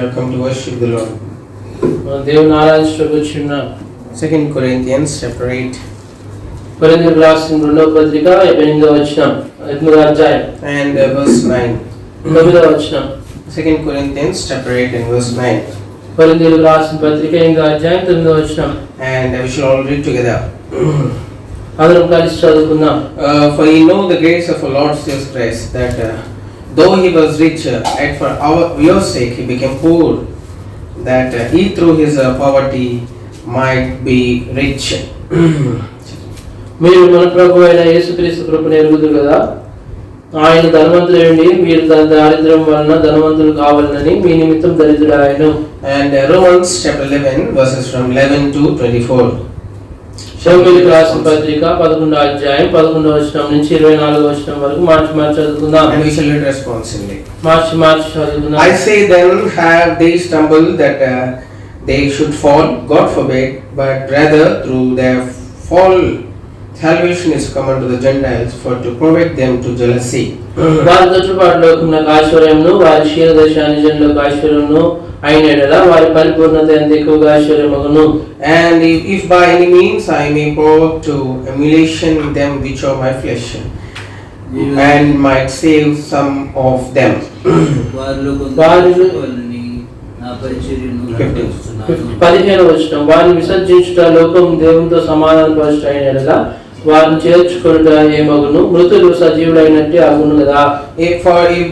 have come to worship the Lord. దేవుని ఆరాధించడానికి వచ్చి ఉన్నాం. 2 Corinthians chapter 8. కొరింథీయులకు రాసిన రెండవ పత్రిక 8వ వచనం 8వ అధ్యాయం And verse 9. 9వ వచనం. 2 Corinthians chapter 8 and verse 9. కొరింథీయులకు రాసిన పత్రిక 8వ అధ్యాయం 9వ వచనం. And we shall all read together. అందరం కలిసి చదువుకుందాం. For ye know the grace of our Lord Jesus Christ, that though he was rich, yet for your sake he became poor, that he through his poverty might be rich. మీరు మన ప్రభువు అయిన యేసుక్రీస్తు కృపను ఎరుగుదురు కదా. ఆయన ధనవంతుడైండి మీరు దారిద్ర్యం వలన ధనవంతులు కావాలని మీ నిమిత్తం దరిద్రుడాయను. And Romans chapter 11 verses from 11 to 24. షౌలుకు రాసిన పత్రిక 11వ అధ్యాయం 11వ వచనం నుంచి 24వ వచనం వరకు మార్చి చదువుకుందాం. And we shall read responsively. మార్చి చదువుకుందాం. I say then, have they stumbled that they should fall? God forbid, but rather through their fall salvation is come unto the Gentiles, for to provoke them to jealousy. వారి తోచుపాటులోకున్నకు ఐశ్వర్యమును వారి క్షీరదేశాన్ని జనులకు ఐశ్వర్యమును అయిన యెడల వారి పరిపూర్ణత ఎంత ఎక్కువగా ఐశ్వర్యమగును. And if by any means I may provoke to emulation them which are my flesh, and might save some of them. పదిహేను వచనం. వారిని విసర్జించుట లోకం దేవునితో సమాధానపరచుట అయిన యెడల వారిని చేర్చుకొనుట ఏమగును? మృతులు సజీవులైనట్టే అగును కదా. If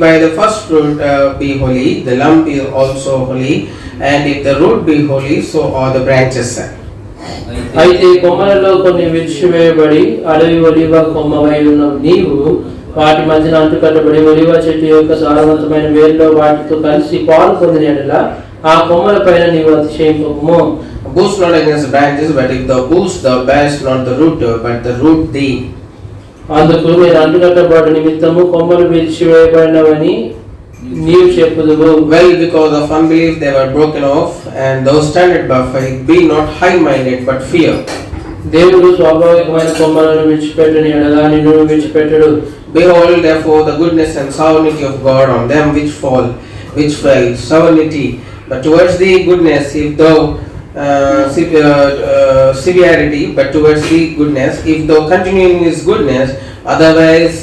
by the first fruit be holy, the lump is also holy, and if the root be holy, so are the branches. అయితే కొమ్మలలో కొన్ని విడిచివేయబడి అడవి ఒలివ కొమ్మవై ఉన్న నీవు వాటి మధ్యన అంటుకట్టబడి ఒలివ చెట్టు యొక్క సారవంతమైన వేరులో వాటితో కలిసి పాలు పొందిన యెడల ఆ కొమ్మల పైన నీవు అతిశయింపకుము. Boast not against the branches, but if thou boast, thou bearest not the root, but the root thee. అందుకు మీరు అంటుకట్టబడు నిమిత్తము కొమ్మలు విడిచివేయబడినవని నీవు చెప్పుదువు. Well, because of unbelief they were broken off, and thou standest by faith, be not high-minded, but fear. దేవుడు స్వాభావికమైన కొమ్మలను విడిచిపెట్టని యెడల నిన్ను విడిచిపెట్టడు. Behold, therefore, the goodness and sovereignty of God on them which fell, sovereignty, but towards thee goodness, if thou severity, but towards thee goodness, if thou continue in his goodness, otherwise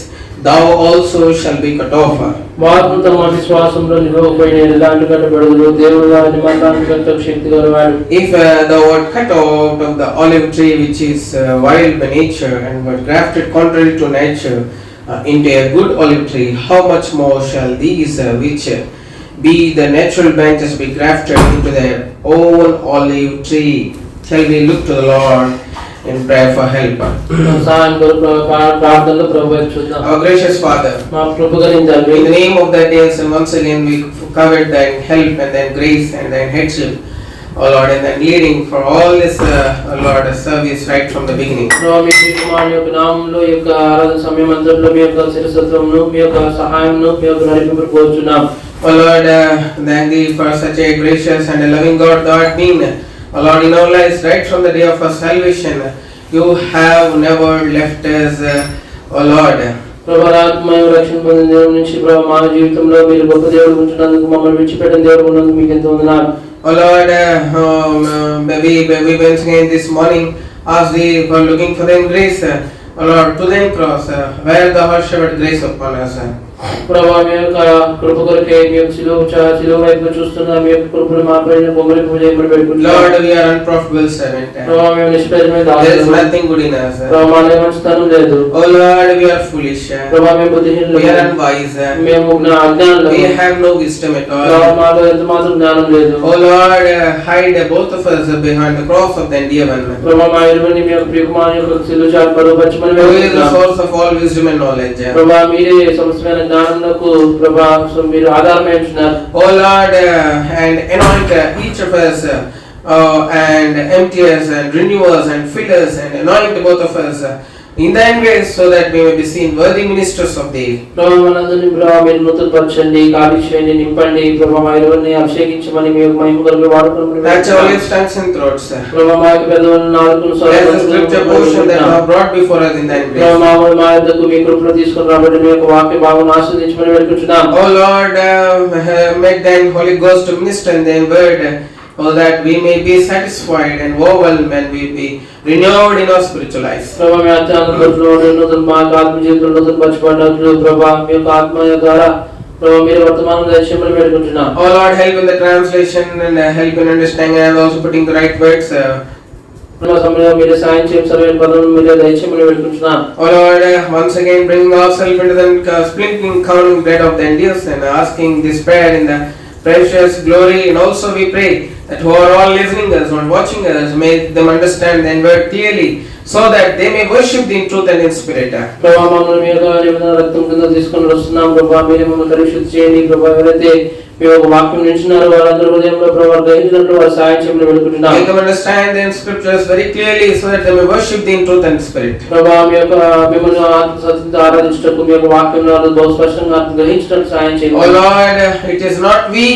thou also shall be cut off. వారు తమ విశ్వాసంలో నిలవకపోయిన యెడల అంటుకట్టబడుదురు. దేవుడు వారిని మరణానికి శక్తి గలవాడు. If thou wert cut out of the olive tree which is wild by nature, and wert grafted contrary to nature into a good olive tree, how much more shall these which be the natural branches be grafted into their own olive tree? Shall we look to the Lord in prayer for help? సాయం కొరకు ప్రార్థనలో ప్రభువుకు చూద్దాం. Our gracious Father, మా ప్రభు గారిని తండ్రి, in the name of thy dear Son, once again we covered thy help and thy grace and thy headship, O Lord, and thy leading for all this, Lord, service right from the beginning. మీ కుమారుని యొక్క నామములో ఈ యొక్క ఆరాధన సమయం అంతట్లో మీ యొక్క శిరసత్వమును మీ యొక్క సహాయమును మీ యొక్క నడిపింపును కోరుచున్నాం. O Lord, thank thee for such a gracious and a loving God thou art been. O Lord, in our lives, right from the day of our salvation, you have never left us, O Lord. ప్రభాత్మయ రక్షణ పొందిన దేవుడి నుంచి ప్రభు మా జీవితంలో మీరు గొప్ప దేవుడు ఉంటున్నందుకు మమ్మల్ని విడిచిపెట్టిన దేవుడు ఉన్నందుకు మీకు ఎంతో వందనాలు. O Lord, we once again this morning ask thee for looking for thy grace, O Lord, to thy cross, where thou hast showered grace upon us. ప్రభా మీ యొక్క కృప కొరకే మీ యొక్క సిలువ వైపు చూస్తున్నా మీ యొక్క కృపను మా పైన పొంగలి పూజ పెట్టుకుంటున్నాం. Lord, we are unprofitable servant. ప్రభా మేము నిష్ప్రయోజనమైన దాసులం. There is nothing good in us. ప్రభా మాలో మంచితనం లేదు. O Lord, we are foolish. ప్రభా మేము బుద్ధిహీనులం. We are unwise. మేము అజ్ఞానులం. We have no wisdom at all. ప్రభా మాలో ఎంత మాత్రం జ్ఞానం లేదు. O Lord, hide both of us behind the cross of thy dear one. ప్రభా మా ఇరువురిని మీ యొక్క ప్రియకుమారుని యొక్క సిలువ చాటు పరుపరచమని Who is the వేడుకుంటున్నాం. source of all wisdom and knowledge? ప్రభా మీరే సమస్తమైన జ్ఞానమునకు ప్రభా మీరు ఆధారమై ఉంటున్నారు. O Lord, and anoint each of us, and empty us and renew us and fill us and anoint both of us in thine grace, so that we may be seen worthy ministers of thee. ప్రభు మనందరినీ ప్రభు మీరు నూతనపరచండి, ఖాళీ చేయండి, నింపండి. ప్రభు మా ఇరువురిని అభిషేకించమని మీ యొక్క మహిమ కొరకు వాడుకోమని Touch our lips, tongues and throats. ప్రభు మా యొక్క పెదవులను నాలుకను Bless the scripture portion that thou hast brought before us in thine Prabhu grace. మా యొద్దకు మీ కృపను తీసుకొని రాబట్టి మీ యొక్క వాక్య భాగం ఆస్వాదించమని వేడుకుంటున్నాం. O Lord, make thine Holy Ghost to minister in thine word, so that we may be satisfied and overwhelmed and we be renewed in our spiritual life. ప్రభు మీ ఆత్మలో నూతన మా ఆత్మ జీవితంలో నూతన పరచబడినట్లు ప్రభు మీ యొక్క ఆత్మ ద్వారా ప్రభు మీరు వర్తమానం దర్శనమని వేడుకుంటున్నాం. O Lord, help in the translation and help in understanding and also putting the right words. ప్రభు సమయంలో మీరు సాయం చేయ సరైన పదములను మీరు దయచేయమని వేడుకుంటున్నాం. O Lord, once again bringing ourselves into the splitting counting bread of the Indians and asking this prayer in the precious glory, and also we pray that who are all listening us or watching us, make them understand the word clearly, so that they may worship thee in truth and in spirit. ప్రభు మమ్మల్ని మీ యొక్క నిబంధన రక్తం కింద తీసుకొని వస్తున్నాం. ప్రభు మీరు మమ్మల్ని పరిశుద్ధి చేయండి. ప్రభు ఎవరైతే మీ యొక్క వాక్యం నిలిచినారో వారందరి హృదయంలో ప్రభు గ్రహించినట్లు వారు సాయం చేయమని వేడుకుంటున్నాం. Make them understand the scriptures very clearly, so that they may worship thee in truth and spirit. ప్రభు మీ యొక్క మిమ్మల్ని ఆత్మ సత్యంతో ఆరాధించుటకు మీ యొక్క వాక్యంలో బహు స్పష్టంగా గ్రహించడానికి సాయం చేయండి. O Lord, it is not we,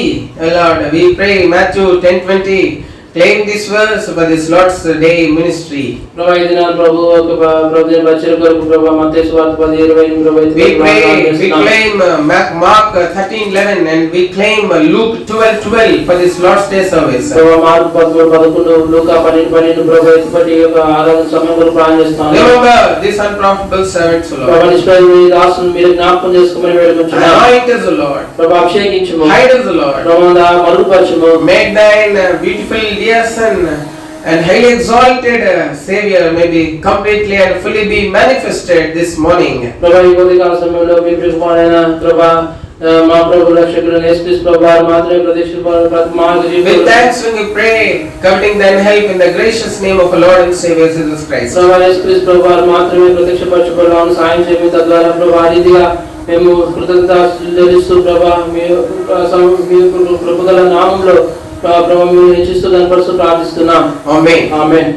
O Lord, we pray Matthew 10:20, claim this verse for this Lord's Day ministry. ప్రభు ఈ దినాన ప్రభు ఒక ప్రభుని పరిచర్య కొరకు ప్రభు మత్తయి సువార్త 10:20 ప్రభు We claim Mark 13:11 and we claim Luke 12:12 for this Lord's Day service. Prabhu mark 11 లూకా 12 ప్రభు ఎత్తుపట్టి యొక్క ఆరాధన సమయం కొరకు ప్రార్థిస్తున్నాం. Remember this unprofitable servants, O Prabhu Lord. నిష్ప్రయోజన ఈ దాసుని మీరు జ్ఞాపకం చేసుకోమని వేడుకుంటున్నాం. Anoint us, O Lord. Prabhu అభిషేకించుము. Hide us, O Lord. Prabhu మరుగుపరచుము. Make thine beautiful dear Son and highly exalted Savior may be completely and fully be manifested this morning. ప్రభు ఈ ఉదయకాల సమయంలో మీ ప్రియకుమారుడైన ప్రభు మా ప్రభు రక్షకుడు యేసుక్రీస్తు ప్రభు వారు మాత్రమే With thanks when we pray, committing thine help in the gracious name of our Lord and Savior Jesus Christ. ప్రభు యేసుక్రీస్తు ప్రభు వారు మాత్రమే ప్రత్యక్షపరచబడడానికి సాయం చేయమని తద్వారా ప్రభు ఆ రీతిగా మేము కృతజ్ఞతాస్తుతిస్తూ ప్రభు మీ కృపగల నామములో ప్రభు మేము హెచ్చిస్తూ కనపరుస్తూ ప్రార్థిస్తున్నాం. Amen. Amen.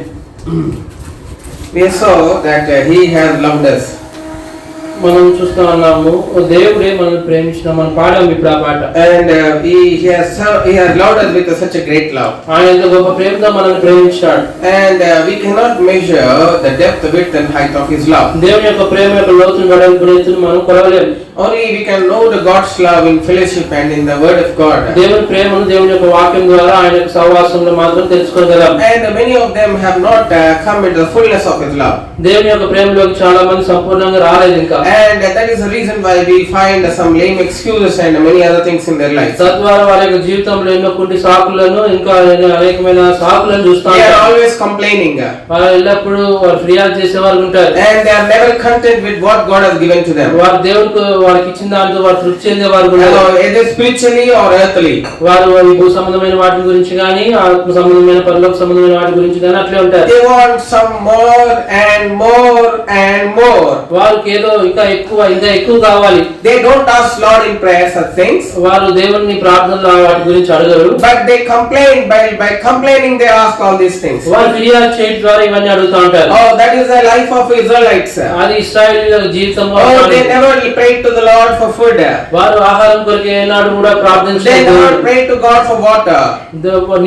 We saw that he has loved us. మనం చూస్తా ఉన్నాము దేవుడే మనల్ని ప్రేమించిన మనం పాడాము ఇప్పుడు ఆ పాట. And he has loved us with such a great love. ఆయన ఎంత గొప్ప ప్రేమతో మనల్ని ప్రేమించాడు. And we cannot measure the depth, width and height of his love. దేవుని యొక్క ప్రేమ యొక్క లోతును వెడల్పును ఎత్తును మనం కొలవలేము. Only we can know the God's love in fellowship and in the word of God. దేవుని ప్రేమను దేవుని యొక్క వాక్యం ద్వారా ఆయన యొక్క సహవాసంలో మాత్రం తెలుసుకోగలం. And many of them have not come into the fullness of his love. దేవుని యొక్క ప్రేమలోకి చాలా మంది సంపూర్ణంగా రాలేదు ఇంకా. And that is the reason why we find some lame excuses and many other things in their lives. తద్వారా వారి యొక్క జీవితంలో ఎన్నో కొన్ని సాకులను ఇంకా అనేకమైన సాకులను చూస్తాం. They are always complaining. వారు ఎల్లప్పుడూ వారు ఫిర్యాదు చేసేవారు ఉంటారు. And they are never content with what God has given to them. వారు దేవుడికి వారికి ఇచ్చిన దాంతో వారు తృప్తి చెందేవారు ఉన్నారు. Either spiritually or earthly. వారు భూ సంబంధమైన వాటి గురించి గానీ ఆత్మ సంబంధమైన పరలోక సంబంధమైన వాటి గురించి గానీ అట్లే ఉంటారు. They want some more and more and more. వారికి ఏదో ఇంకా ఎక్కువ కావాలి. They don't ask Lord in prayer such things. వారు దేవుని ప్రార్థనలో వాటి గురించి అడగరు. But they complain, by complaining they ask all these things. వారు ఫిర్యాదు చేయడం ద్వారా ఇవన్నీ అడుగుతూ ఉంటారు. Oh, that is the life of Israelites. అది ఇశ్రాయేలీయుల జీవితం. Oh, they never prayed to the Lord for food. వారు ఆహారం కొరకు ఏనాడు కూడా ప్రార్థించలేదు. They never prayed to God for water.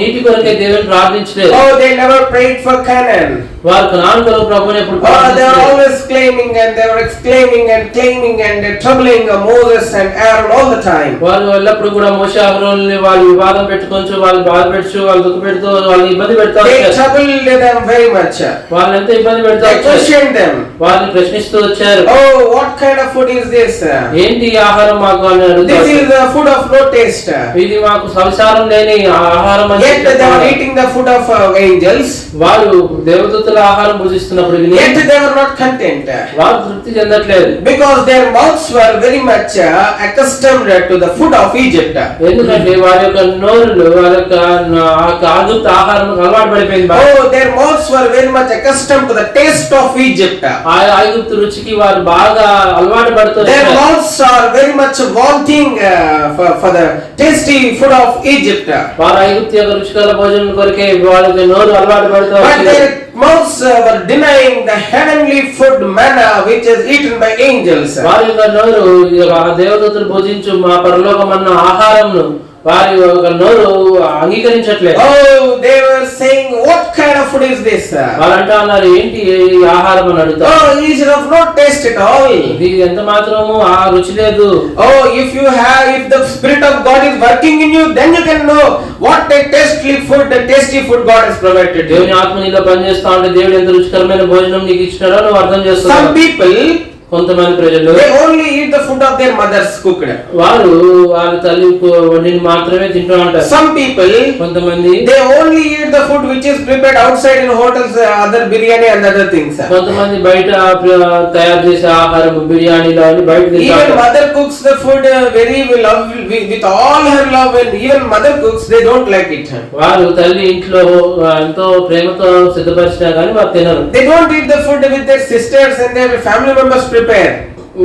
నీటి కొరకే దేవుని ప్రార్థించలేదు. Oh, they never prayed for Canaan. వారు కనాను కొరకు ప్రభువుని ఎప్పుడు Oh, they are ప్రార్థించలేదు. always claiming and they were exclaiming and claiming and troubling Moses and Aaron all the time. వారు ఎల్లప్పుడు కూడా మోషే అహరోనుని వాళ్ళు వివాదం పెట్టుకొంచు వాళ్ళు బాధ పెట్టు వాళ్ళు దుఃఖ పెడుతూ వాళ్ళని ఇబ్బంది పెడతా They వచ్చారు. troubled them very much. వాళ్ళని ఎంత ఇబ్బంది పెడతా They వచ్చారు. questioned them. వాళ్ళని ప్రశ్నిస్తూ వచ్చారు. Oh, what kind of food is this? ఏంటి ఈ ఆహారం మాకు అని This అడుగుతారు. is the food of no taste. ఇది మాకు సంసారం లేని ఆహారం అని Yet they చెప్పారు. were eating the food of angels. వారు దేవదూతల ఆహారం భుజిస్తున్నప్పుడు విని Yet they were not content. వారు తృప్తి చెందట్లేదు. Because their mouths were very much accustomed to the food of Egypt. ఎందుకంటే వారి యొక్క నోరులు వారి యొక్క ఆగుప్త ఆహారం అలవాటు పడిపోయింది. Oh, their mouths were very much accustomed to the taste of Egypt. ఆ ఆగుప్తు రుచికి వారు బాగా అలవాటు పడుతున్నారు. Their mouths are very much wanting for the tasty food of Egypt. వారు ఆగుప్తు యొక్క రుచికర భోజనం కొరకే వాళ్ళకి నోరు అలవాటు పడుతూ But వచ్చారు. their mouths were denying the heavenly food manna which is eaten by angels. వారి యొక్క నోరు ఆ దేవదూతలు భుజించు మా పరలోకమన్న ఆహారంను వారి యొక్క నోరు అంగీకరించట్లేదు. Oh, they were saying, what kind of food is this? వాళ్ళంటా అన్నారు, ఏంటి ఈ ఆహారం అని అడుగుతారు. Oh, it is of no taste at all. ఇది ఎంత మాత్రము ఆ రుచి లేదు. Oh, if the Spirit of God is working in you, then you can know what a tasty food God has provided you. దేవుని ఆత్మ నీలో పనిచేస్తా ఉంటే దేవుడు ఎంత రుచికరమైన భోజనం నీకు ఇచ్చినాడో నువ్వు అర్థం చేస్తావు. Some people, కొంతమంది ప్రజలు they only eat the food of their mothers cooked. వారు వాళ్ళ తల్లి వండిని మాత్రమే తింటూ ఉంటారు. Some people, కొంతమంది they only eat the food which is prepared outside in hotels, other biryani and other things. కొంతమంది బయట తయారు చేసే ఆహారం బిర్యానీలో అని బయట Even తింటారు. mother cooks the food very well with all her love, and even mother cooks, they don't like it. వారు తల్లి ఇంట్లో ఎంతో ప్రేమతో సిద్ధపరిచినా కానీ వారు తినరు. They don't eat the food with their sisters and their family members prepare.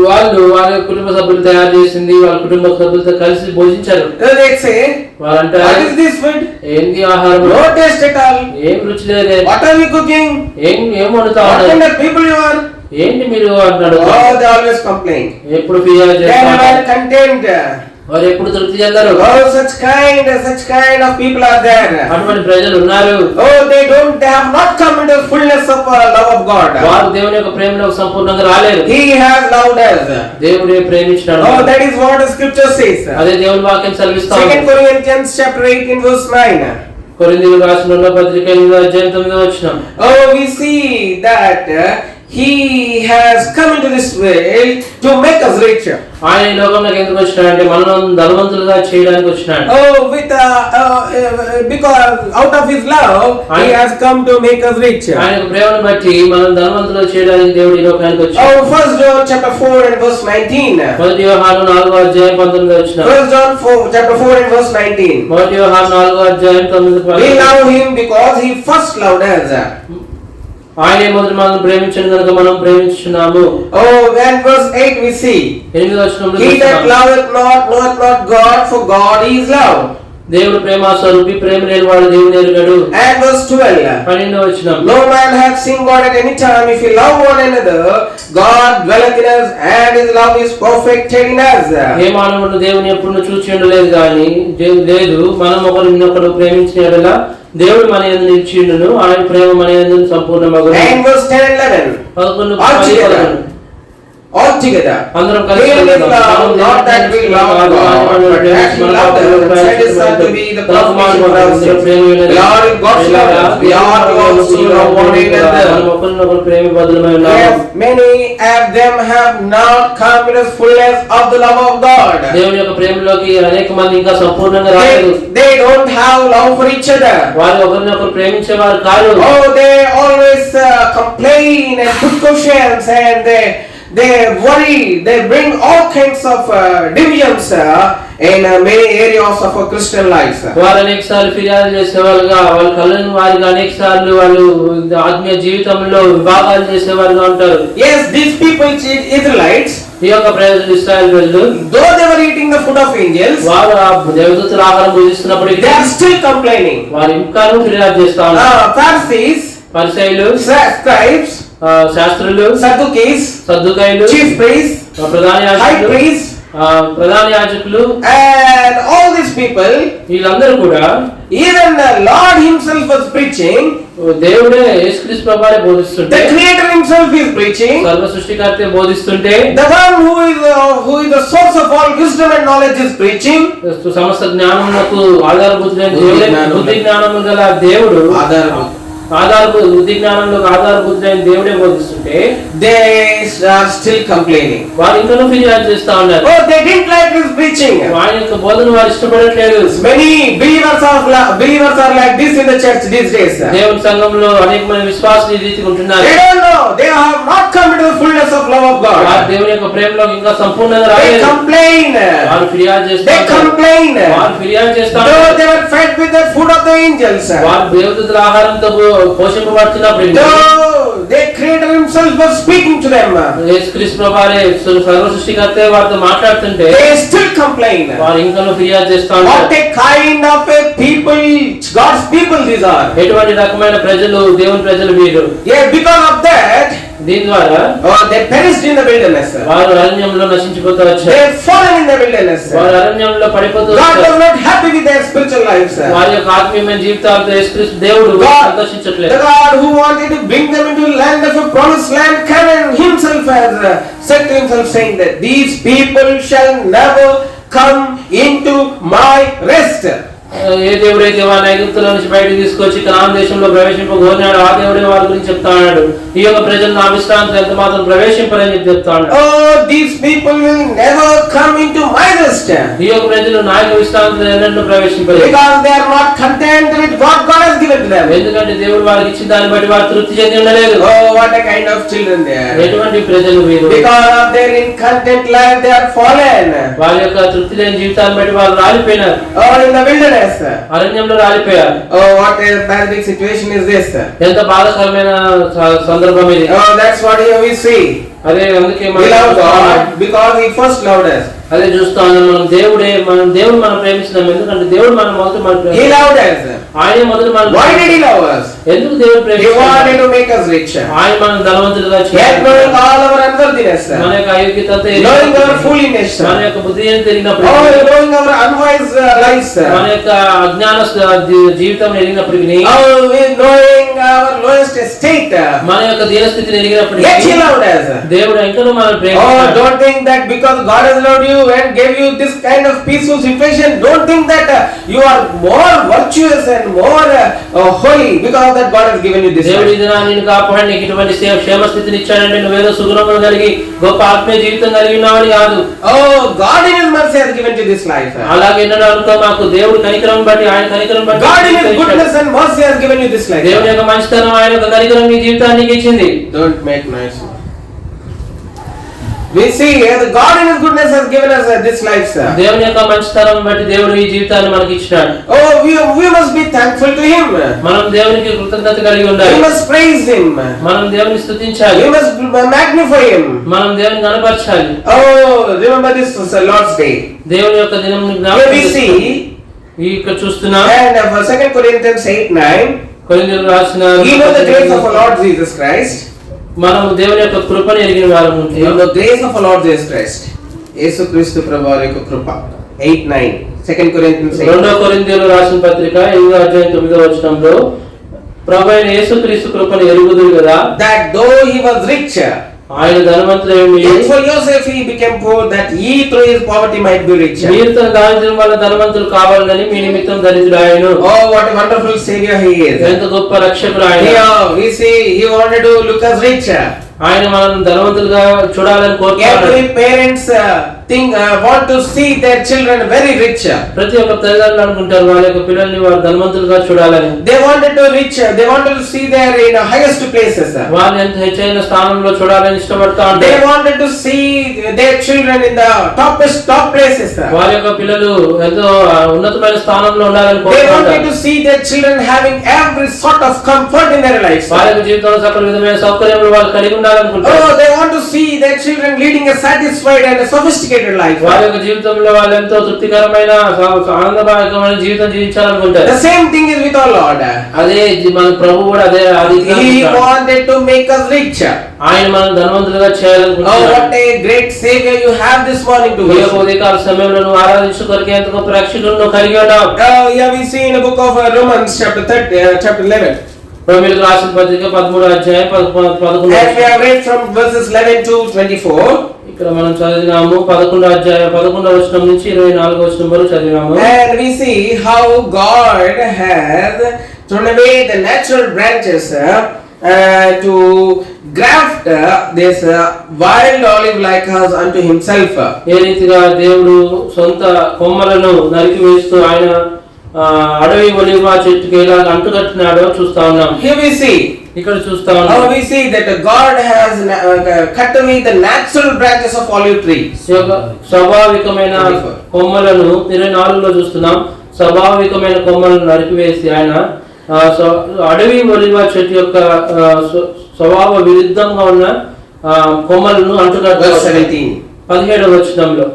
వాళ్ళు వాళ్ళ కుటుంబ సభ్యులు తయారు చేసింది వాళ్ళ కుటుంబ సభ్యులతో కలిసి భోజించారు. They say, వాళ్ళంటే what is this food? ఏంది ఆహారం? No taste at all. ఏం రుచి లేదే. What are we cooking? ఏం వండుతా What kind ఉన్నారు? of people you are? ఏంటి మీరు అంటాడు. Oh, they always complain. ఎప్పుడు ఫిర్యాదు They చేస్తా are ఉంటారు. not content. వారు ఎప్పుడు తృప్తి చెందరు. Oh, such kind of people are there. అటువంటి ప్రజలు ఉన్నారు. Oh, they have not come into the fullness of love of God. వారు దేవుని యొక్క ప్రేమలో సంపూర్ణంగా రాలేరు. He has loved us. దేవుడే ప్రేమించినాడు. Oh, that is what the scripture says. అదే దేవుని వాక్యం సెలవిస్తా ఉంది. 2 Corinthians chapter 8 verse 9. కొరింథీయులకు రాసిన రెండవ పత్రిక 8వ వచనం. Oh, we see that he has come into this world to make us rich. ఆయన ఈ లోకంలోకి ఎందుకు వచ్చినాడంటే మనల్ని ధనవంతులుగా చేయడానికి వచ్చినాడు. Oh, because out of his love he has come to make us rich. ఆయన ప్రేమను బట్టి మనం ధనవంతులుగా చేయడానికి దేవుడు ఈ లోకానికి వచ్చాడు. Oh, 1 John chapter 4 and verse 19. మొదటి యోహాను 4:19 వచనం. 1 John 4 chapter 4 and verse 19. మొదటి యోహాను 4:9 We love him because he first loved us. ఆయనే మొదట మనల్ని ప్రేమించను కనుక మనం ప్రేమించుచున్నాము. Oh, and verse 8 we see, 8వ వచనంలో he that loveth not knoweth not God, for God is love. దేవుడు ప్రేమ స్వరూపి, ప్రేమ లేని వాడు దేవుని ఎరుగడు. And verse 12, 12వ వచనం. no man hath seen God at any time. If we love one another, God dwelleth in us, and his love is perfected in us. ఏ మానవుడు దేవుని ఎప్పుడు చూచి ఉండలేదు కానీ లేదు మనం ఒకరినొకరు ప్రేమించిన యెడల దేవుడు మన యందు నిలిచియుండును, ఆయన ప్రేమ మన యందు సంపూర్ణమగును. And verse 10 and 11, 11 all together, అందరం he is కలిసి love, not that we love God, but that he loved us and sent his son to be the propitiation for our sins. Lord, if God's love us, we ought to also love one another. Yes, many of them have not come to the fullness of the love of God. దేవుని యొక్క ప్రేమలోకి అనేక మంది ఇంకా సంపూర్ణంగా రాలేదు. They don't have love for each other. వారు ఒకరినొకరు ప్రేమించేవారు కాదు. Oh, they always complain and put questions, and they worry. They bring all kinds of divisions in many areas of our Christian lives. వారు అనేక సార్లు ఫిర్యాదు చేసేవాళ్ళుగా, వాళ్ళ కళ్ళను వారికి అనేక సార్లు వాళ్ళు ఆత్మీయ జీవితంలో విభాగాలు చేసేవారుగా ఉంటారు. Yes, these people, Israelites, ఈ యొక్క ప్రజలు ఇశ్రాయేలు ప్రజలు, though they were eating the food of angels, వారు ఆ దేవదూతల ఆహారం భుజిస్తున్నప్పటికీ they are still complaining. వారు ఇంకాను ఫిర్యాదు చేస్తా ఉన్నారు. Pharisees, పరిసయ్యులు, scribes, శాస్త్రులు, Sadducees, సద్దుకైలు, chief priests, ప్రధాన high యాజకులు, priests, ప్రధాన యాజకులు, and all these people, వీళ్ళందరూ కూడా even the Lord himself was preaching. దేవుడే యేసుక్రీస్తు ప్రభువారే బోధిస్తుంటే, The Creator himself is preaching. సర్వ సృష్టికర్త బోధిస్తుంటే, The one who is the source of all wisdom and knowledge is preaching. సమస్త జ్ఞానమునకు ఆధారభూతుడైన దేవుడే, బుద్ధి జ్ఞానము గల దేవుడు బుద్ధి జ్ఞానంలోకి ఆధారభూతుడైన దేవుడే బోధిస్తుంటే, they are still complaining. వారు ఇంకా ఫిర్యాదు చేస్తా ఉన్నారు. Oh, they didn't like his preaching. ఆయన యొక్క బోధన వారు ఇష్టపడట్లేదు. Many believers are like this in the church these days. దేవుని సంఘంలో అనేక మంది విశ్వాసులు ఈ రీతిగా ఉంటున్నారు. They don't know. They have not come into the fullness of love of God. వారు దేవుని యొక్క ప్రేమలో ఇంకా సంపూర్ణంగా They రాలేదు. complain. వారు ఫిర్యాదు చేస్తా They ఉన్నారు. complain. వారు ఫిర్యాదు చేస్తా Though ఉన్నారు. they were fed with the food of the angels. వారు దేవదూతల ఆహారంతో పోషింపబడుతున్నప్పుడు, Though their Creator Himself was speaking to them. యేసుక్రీస్తు ప్రభువారే సర్వ సృష్టికర్త వారితో మాట్లాడుతుంటే They still complain. వారు ఇంకా ఫిర్యాదు చేస్తా What ఉంటారు. a kind of a people, God's people these are. ఎటువంటి రకమైన ప్రజలు, దేవుని ప్రజలు వీరు. Yeah, because of that, దీని ద్వారా they perished in the wilderness. వారు అరణ్యంలో నశించిపోతూ They వచ్చారు. have fallen in the wilderness. వారు అరణ్యంలో పడిపోతూ God వచ్చారు. was not happy with their spiritual lives. వారి యొక్క ఆత్మీయమైన జీవితాలతో యేసుక్రీస్తు దేవుడు God, సంతోషించట్లేదు. the God who wanted to bring them into the land of a promised land, Canaan himself has said to himself, saying that these people shall never come into my rest. ఏ దేవుడైతే వారిని ఐగుప్తుల నుంచి బయటకు తీసుకొచ్చి Canaan దేశంలో ప్రవేశింపగోరినాడు, ఆ దేవుడే వారి గురించి చెప్తా ఉన్నాడు. ఈ యొక్క ప్రజలు నా విశ్రాంతి ఎంత మాత్రం ప్రవేశింపరని చెప్పి చెప్తా ఉన్నాడు. Oh, these people will never come into my rest. ఈ యొక్క ప్రజలు నా యొక్క విశ్రాంతి ఎన్నడూ ప్రవేశింపలేదు. Because they are not content with what God has given to them. ఎందుకంటే దేవుడు వారికి ఇచ్చిన దాన్ని బట్టి వారు తృప్తి చెంది ఉండలేదు. Oh, what a kind of children they are. ఎటువంటి ప్రజలు వీరు. Because of their incontent life, they are fallen. వారి యొక్క తృప్తి లేని జీవితాన్ని బట్టి వారు రాలిపోయినారు. Oh, in the wilderness. అరణ్యంలో రాలిపోయారు. Oh, what a tragic situation is this. ఎంత బాధాకరమైన సందర్భం ఇది. Oh, that's what here we see. అదే అందుకే We love God because He first loved us. అదే చూస్తా ఉన్నాం. దేవుడు మనం ప్రేమిస్తున్నాం. ఎందుకంటే దేవుడు మనం మొదట He loved us. ఆయన మొదట మనం. Why did He love us? ఎందుకు దేవుడు He ప్రేమిస్తున్నాడు? wanted to make us rich. ఆయన మనం ధనవంతులుగా Yet చేయాలి. knowing all our unworthiness, మన యొక్క అయోగ్యత అంతా knowing our ఎరిగినప్పుడు, foolishness, మన యొక్క బుద్ధి ఏం తెలియనప్పుడు, oh, knowing our unwise lives, మన యొక్క అజ్ఞాన జీవితం ఎరిగినప్పటికీ, oh, knowing our lowest estate, మన యొక్క దీనస్థితిని ఎరిగినప్పటికీ, yet He loved us. దేవుడు ఇంకా మనం Oh, ప్రేమిస్తున్నాడు. don't think that because God has loved you and gave you this kind of peaceful situation, don't think that you are more virtuous and more holy because that God has given you this దేవుడు life. ఇది నిన్ను కాపాడి నీకు ఇటువంటి క్షేమ స్థితిని ఇచ్చాడంటే నువ్వేదో సుగుణములు కలిగి గొప్ప ఆత్మీయ జీవితం కలిగి ఉన్నావని కాదు. Oh, God in His mercy has given you this life. అలాగే ఎన్నడూ అనుకో, మాకు దేవుడు కనికరం బట్టి, ఆయన కనికరం బట్టి God in His goodness and mercy has given you this life. దేవుని యొక్క మంచితనం, ఆయన యొక్క కనికరం నీ జీవితానికి ఇచ్చింది. Don't make noise. We see that God in His goodness has given us this life, sir. దేవుని యొక్క మంచితనం బట్టి దేవుడు ఈ జీవితాన్ని మనకి ఇచ్చినాడు. Oh, we must be thankful to Him. మనం దేవునికి కృతజ్ఞత కలిగి ఉండాలి. We must praise Him. మనం దేవుని స్తుతించాలి. We must magnify Him. మనం దేవుని గణపరచాలి. Oh, remember this was the Lord's Day. దేవుని యొక్క దినమును Here జ్ఞాపకం we see, చేసుకోవాలి. ఇక్కడ చూస్తున్నాం. and 2 Corinthians 8:9, కొరింథీయులకు రాసిన we know the grace of our Lord Jesus Christ. మనం దేవుని యొక్క కృపను ఎరిగిన వారము. You know the grace of our Lord Jesus Christ. యేసు క్రీస్తు ప్రభువారి యొక్క కృప. 8:9, 2 Corinthians 8. 2 కొరింథీయులకు రాసిన పత్రిక 5:9 ప్రభు అయిన యేసుక్రీస్తు కృపను ఎరుగుదురు కదా, That though He was rich, ఆయన ధనవంతుడేమి, yet for your sake He became poor, that ye through His poverty might be rich. మీరు తన దారిద్ర్యం వల్ల ధనవంతులు కావాలని మీ నిమిత్తం దరిద్రుడాయను. Oh, what a wonderful Savior He is. ఎంత గొప్ప రక్షకుడు ఆయన. Here we see He wanted to look us rich. ఆయన మనం ధనవంతులుగా చూడాలని కోరుతున్నాడు. Every parents want to see their children very rich. ప్రతి ఒక్క తల్లిదండ్రులు అనుకుంటారు వాళ్ళ యొక్క పిల్లల్ని వారు ధనవంతులుగా చూడాలని. They wanted to see their in highest places. వారిని ఎంత హెచ్చైన స్థానంలో చూడాలని ఇష్టపడతా ఉంటారు. They wanted to see their children in the top places. వారి యొక్క పిల్లలు ఎంతో ఉన్నతమైన స్థానంలో ఉండాలని They wanted కోరుకుంటారు. to see their children having every sort of comfort in their lives. వారి యొక్క జీవితంలో సకల విధమైన సౌకర్యములు వాళ్ళు కలిగి ఉండాలనుకుంటారు. Oh, they want to see their children leading a satisfied and a sophisticated life. వారి యొక్క జీవితంలో వాళ్ళు ఎంతో తృప్తికరమైన ఆనందదాయకమైన జీవితం జీవించాలనుకుంటారు. The same thing is with our Lord. అదే మన ప్రభు కూడా అదే He wanted to make us rich. ఆయన మనం ధనవంతులుగా Oh, చేయాలనుకుంటున్నాడు. what a great Savior you have this morning to ఈ యొక్క worship. ఉదయకాల సమయంలో నువ్వు ఆరాధించు కొరకు ఎంత గొప్ప రక్షకుడు కలిగి ఉన్నావు. Here we see in the book of Romans chapter 11. రోమీయులకు రాసిన పత్రిక 13:11. And we have read from verses 11 to 24. ఇక్కడ మనం చదివినాము 11వ నుంచి 24వ వరకు చదివినాము. And we see how God has thrown away the natural branches to graft this wild olive like us unto Himself. ఏ రీతిగా దేవుడు సొంత కొమ్మలను నరికి వేస్తూ ఆయన అడవి ఒలివ చెట్టుకి ఎలా అంటుకట్టినాడో చూస్తా ఉన్నాం. Here we see, ఇక్కడ చూస్తా ఉన్నాం. how we see that God has cut away the natural branches of olive tree. స్వాభావికమైన కొమ్మలను 24లో చూస్తున్నాం. స్వాభావికమైన కొమ్మలను నరికివేసి ఆయన అడవి ఒలివ చెట్టు యొక్క స్వభావ విరుద్ధంగా ఉన్న కొమ్మలను Verse అంటుకట్టాలి. 17. 17వ వచనంలో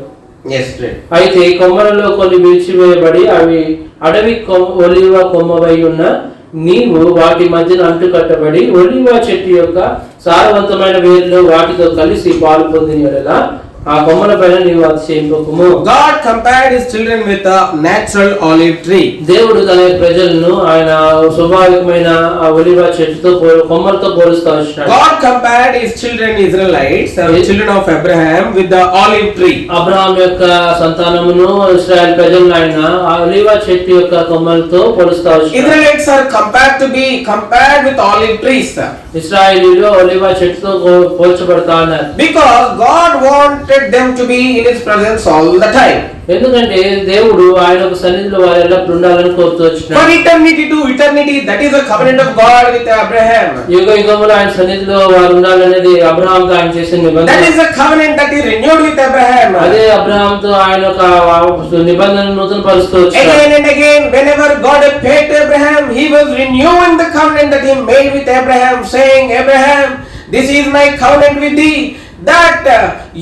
Yes, read. అయితే ఈ కొమ్మలలో కొన్ని విడిచివేయబడి అవి అడవి ఒలివ కొమ్మవై ఉన్న నీవు వాటి మధ్యన అంటుకట్టబడి ఒలివ చెట్టు యొక్క సారవంతమైన వేర్లు వాటితో కలిసి పాలు పొందిన యెడల ఆ కొమ్మల పైన నీవు అతిశయింపకుము. God compared his children with a natural olive tree. దేవుడు తన ప్రజలను ఆయన స్వాభావికమైన ఆ ఒలివ చెట్టుతో కొమ్మలతో పోలుస్తూ వచ్చినాడు. God compared his children Israelites, the children of Abraham, with the olive tree. Abraham యొక్క సంతానమును ఇశ్రాయేల్ ప్రజలను ఆయన ఆ ఒలివ చెట్టు యొక్క కొమ్మలతో పోలుస్తూ వచ్చినాడు. Israelites are compared with olive trees. ఇశ్రాయేలీయులు ఒలివ చెట్టుతో పోల్చబడతా ఉన్నారు. Because God wanted them to be in his presence all the time. ఎందుకంటే దేవుడు ఆయన ఒక సన్నిధిలో వారు ఎల్లప్పుడూ ఉండాలని కోరుతూ వచ్చినాడు. For eternity to eternity, that is the covenant of God with Abraham. యుగ యుగములు ఆయన సన్నిధిలో వారు ఉండాలనేది అబ్రహాంతో ఆయన చేసిన నిబంధన. That is the covenant that he renewed with Abraham. అదే అబ్రహాంతో ఆయన ఒక నిబంధనను నూతన పరుస్తూ వచ్చాడు. Again and again, whenever God appeared to Abraham, he was renewing the covenant that he made with Abraham, saying, Abraham, this is my covenant with thee, that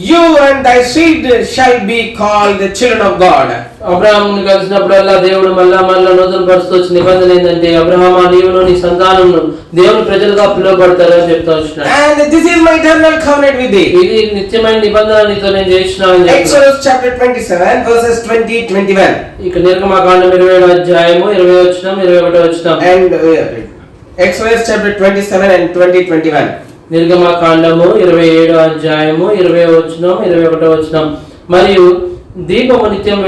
you and thy seed shall be called the children of God. అబ్రహామును కలిసినప్పుడల్లా దేవుడు మళ్ళా నూతన పరుస్తూ వచ్చిన నిబంధన ఏంటంటే అబ్రహామా నీవును నీ సంతానమును దేవుని ప్రజలుగా పిలువబడతారని చెప్తా వచ్చినాడు. And this is my eternal covenant with thee. ఇది నిత్యమైన నిబంధన నీతో నేను చేసినానని చెప్తాడు. Exodus chapter 27 verses 20-21. ఇక నిర్గమకాండం 27వ అధ్యాయము 20వ వచనం 21వ వచనం. And Exodus chapter 27 and 20-21. నిర్గమకాండము 27వ అధ్యాయము 20వ వచనం 21వ వచనం. మరియు దీపము నిత్యం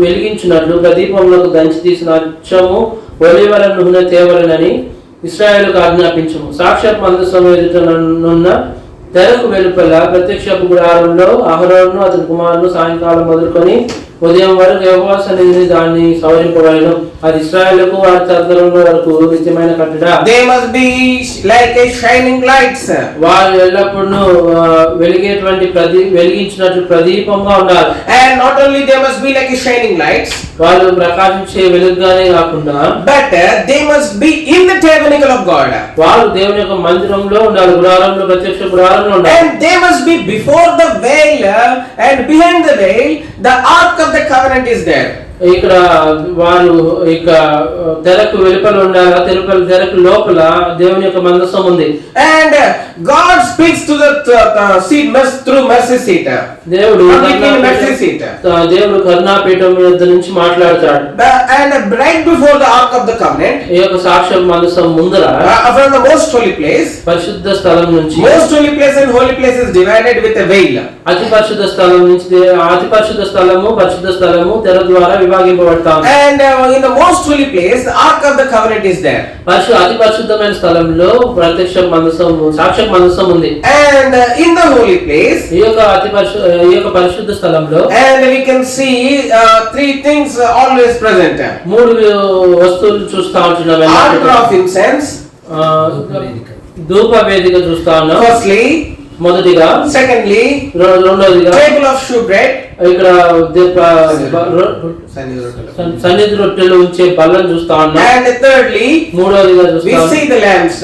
వెలిగించున్నట్లు ప్రదీపములకు దంచి తీసిన అచ్చము ఒలివల నూనె తేవలనని ఇశ్రాయేలుకు ఆజ్ఞాపించము. సాక్షాత్ మందసము ఎదుటనున్న తెరకు వెలుపల ప్రత్యక్షపు గుడారంలో అహరోనును అతని కుమారులను సాయంకాలం మొదలుకొని ఉదయం వరకు యెహోవా సన్నిధిని దాన్ని సవరింపవలెను. అది ఇశ్రాయేలుకు వారి తరతరముల వరకు నిత్యమైన కట్టడ. They must be like a shining lights. వారు ఎల్లప్పుడూ వెలిగేటువంటి వెలిగించినట్లు ప్రదీపంగా ఉండాలి. And not only they must be like a shining lights, వాళ్ళు ప్రకాశించే వెలుగుగానే కాకుండా but they must be in the tabernacle of God. వారు దేవుని యొక్క మందిరంలో ఉండాలి, గుడారంలో, ప్రత్యక్ష గుడారంలో ఉండాలి. And they must be before the veil, and behind the veil the ark of the covenant is there. ఇక్కడ వారు ఇక తెరకు వెలుపల ఉండాలి, తెరకు లోపల దేవుని యొక్క మందసం ఉంది. And God speaks to the seat through mercy seat. దేవుడు mercy seat. దేవుడు కరుణాపీఠం మీద నుంచి మాట్లాడతాడు. And right before the ark of the covenant, ఈ యొక్క సాక్ష్య మందసం ముందర from the most holy place, పరిశుద్ధ స్థలం నుంచి, most holy place and holy place is divided with a veil. అతి పరిశుద్ధ స్థలం నుంచి అతి పరిశుద్ధ స్థలము పరిశుద్ధ స్థలము తెర ద్వారా విభాగింపబడతాం. And in the most holy place the ark of the covenant is there. అతి పరిశుద్ధమైన స్థలంలో ప్రత్యక్ష మందసం సాక్ష్య మందసం ఉంది. And in the holy place, ఈ యొక్క పరిశుద్ధ స్థలంలో, and we can see three things always present. మూడు వస్తువులు చూస్తా ఉంటున్నాం. Altar of incense, ధూప వేదిక చూస్తా ఉన్నాం firstly. మొదటిగా. Secondly, రెండోదిగా table of shewbread. ఇక్కడ సన్నిధి రొట్టెలు ఉంచే బల్లను చూస్తా ఉన్నాం. And thirdly, మూడోదిగా we చూస్తాం see the lamps.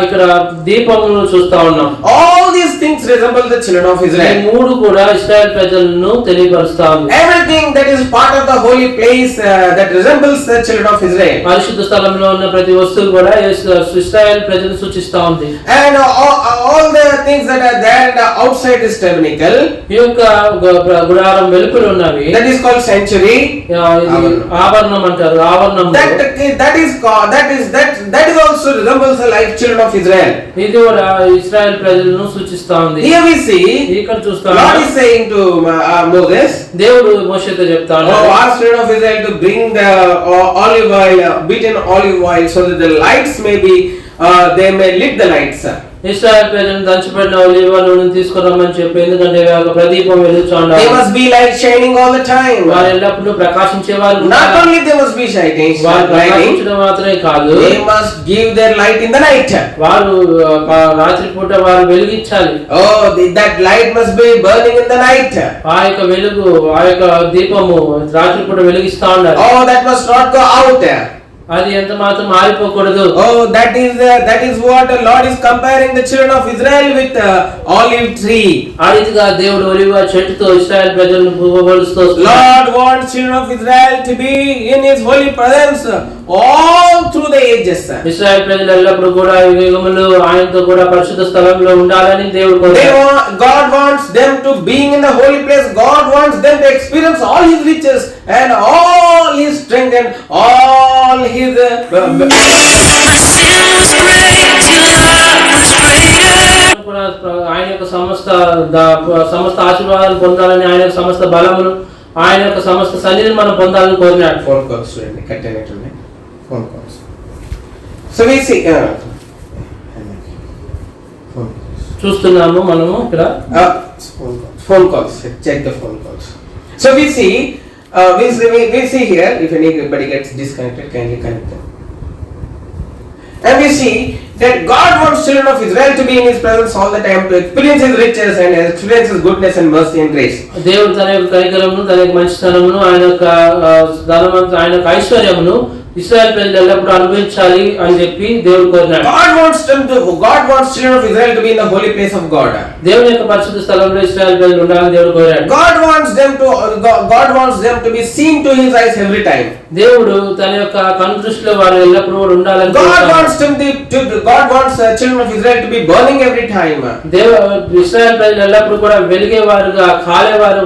ఇక్కడ దీపములను చూస్తా ఉన్నాం. All these things resemble the children of ఈ Israel. మూడు కూడా ఇశ్రాయేల్ ప్రజలను తెలియపరుస్తా ఉంది. Everything that is part of the holy place that resembles the children of Israel. పరిశుద్ధ స్థలంలో ఉన్న ప్రతి వస్తువు కూడా ఇశ్రాయేల్ ప్రజలను సూచిస్తా ఉంది. And all the things that are there in the outside this tabernacle, ఈ యొక్క గుడారం వెలుపల ఉన్నవి, that is called sanctuary. ఆవరణం అంటారు. ఆవరణం that is also resembles the life children of Israel. ఇది కూడా ఇశ్రాయేల్ ప్రజలను సూచిస్తా ఉంది. Here we see ఇక్కడ చూస్తాం God is saying to Moses, దేవుడు మోషేతో చెప్తాడు, ask children of Israel to bring the olive oil, beaten olive oil, so that the lights may be they may lit the lights. Israel ప్రజలను దంచబడిన ఒలీవ నూనెను తీసుకురమ్మని చెప్పి, ఎందుకంటే ప్రదీపం వెలుగుచుండాలి. They must be like shining all the time. వారు ఎల్లప్పుడూ ప్రకాశించేవారు. Not only they must be shining, వారు ప్రకాశించడం మాత్రమే కాదు, they must give their light in the night. వారు రాత్రిపూట వారు వెలిగించాలి. Oh, that light must be burning in the night. ఆ యొక్క వెలుగు, ఆ యొక్క దీపము రాత్రిపూట వెలిగిస్తా ఉండాలి. Oh, that must not go out. అది ఎంత మాత్రం మారిపోకూడదు. Oh, that is what the Lord is comparing the children of Israel with olive tree. ఆ రీతిగా దేవుడు ఒలివ చెట్టుతో ఇశ్రాయేల్ ప్రజలను పోలుస్తూ Lord wants children of Israel to be in His holy presence all through the ages. Israel ప్రజలు ఎల్లప్పుడూ కూడా యుగములు ఆయనతో కూడా పరిశుద్ధ స్థలంలో ఉండాలని దేవుడు కోరుతాడు. God wants them to being in the holy place. God wants them to experience all His riches and all His strength and all His ఆయన యొక్క సమస్త ఆశీర్వాదాలు పొందాలని, ఆయన యొక్క సమస్త బలమును, ఆయన యొక్క సమస్త సన్నిధిని మనం పొందాలని కోరినాడు. ఫోన్ కాల్స్ చూడండి, కట్టేనట్టు phone calls. So we see చూస్తున్నాము మనము ఇక్కడ phone calls. Check the phone calls. So we see here, if anybody gets disconnected, kindly connect them. And we see that God wants children of Israel to be in His presence all the time, to experience His riches and experience His goodness and mercy and grace. దేవుడు తన యొక్క కనికరమును, తన యొక్క మంచితనమును, ఆయన యొక్క ధనవంతు, ఆయన యొక్క ఐశ్వర్యమును ఇశ్రాయేల్ ప్రజలు ఎల్లప్పుడూ అనుభవించాలి అని చెప్పి దేవుడు కోరినాడు. God wants children of Israel to be in the holy place of God. దేవుని యొక్క పరిశుద్ధ స్థలంలో ఇశ్రాయేల్ ప్రజలు ఉండాలని దేవుడు కోరాడు. God wants them to be seen to His eyes every time. దేవుడు తన యొక్క కన్ను దృష్టిలో వారు ఎల్లప్పుడూ ఉండాలని God wants children of Israel to be burning every time. Israel ప్రజలు ఎల్లప్పుడూ కూడా వెలిగేవారుగా, కాలేవారు,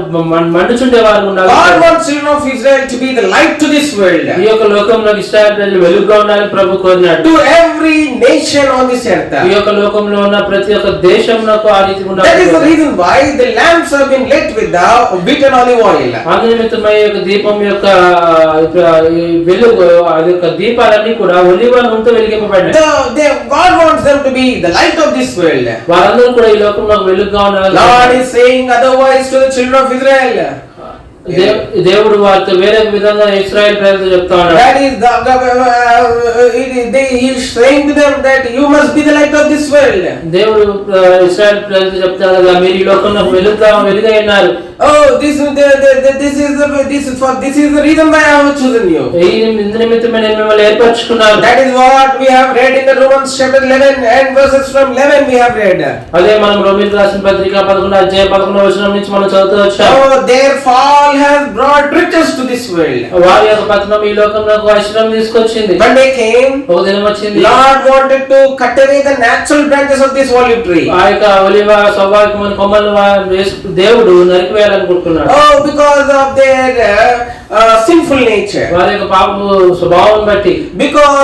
మండుచుండేవారు ఉండాలి. God wants children of Israel to be the light to this world. ఈ యొక్క లోకంలో ఇశ్రాయేల్ ప్రజలు వెలుగుగా ఉండాలని ప్రభు కోరినాడు. To every nation on this earth. ఈ యొక్క లోకంలో ఉన్న ప్రతి ఒక్క దేశమునకు ఆ రీతి ఉండాలి. That is the reason why the lamps have been lit with the beaten olive oil. అందునిమిత్తమై యొక్క దీపం యొక్క వెలుగు, అది యొక్క దీపాలన్నీ కూడా ఒలివ నూనెతో వెలిగింపబడ్డాయి. God wants them to be the light of this world. వారందరూ కూడా ఈ లోకంలో వెలుగుగా ఉండాలి. Lord is saying otherwise to the children of Israel. దేవుడు వారితో వేరే విధంగా ఇశ్రాయేల్ ప్రజలతో చెప్తా ఉన్నాడు. That is he is saying to them that you must be the light of this world. దేవుడు ఇశ్రాయేల్ ప్రజలతో చెప్తాడు కదా, మీరు ఈ లోకంలో వెలుగుగా ఉన్నారు. Oh, this is the reason why I have chosen you. ఇందు నిమిత్తమే నేను మిమ్మల్ని ఏర్పరచుకున్నాను. That is what we have read in the Romans chapter 11 and verses from 11 we have read. అదే మనం రోమీయులకు రాసిన పత్రిక 11వ అధ్యాయం 11వ వచనం నుంచి మనం చదువుతూ వచ్చాము. Oh, their fall has brought riches to this world. వారి యొక్క పతనం ఈ లోకంలోకి ఐశ్వర్యం తీసుకొచ్చింది. One day came, ఒక దినం వచ్చింది, Lord wanted to cut away the natural branches of this olive tree. ఆ యొక్క ఒలివ స్వాభావికమైన కొమ్మలను దేవుడు నరికివేయాలనుకుంటున్నాడు. Oh, because of their sinful nature. వారి యొక్క పాపపు స్వభావం బట్టి, because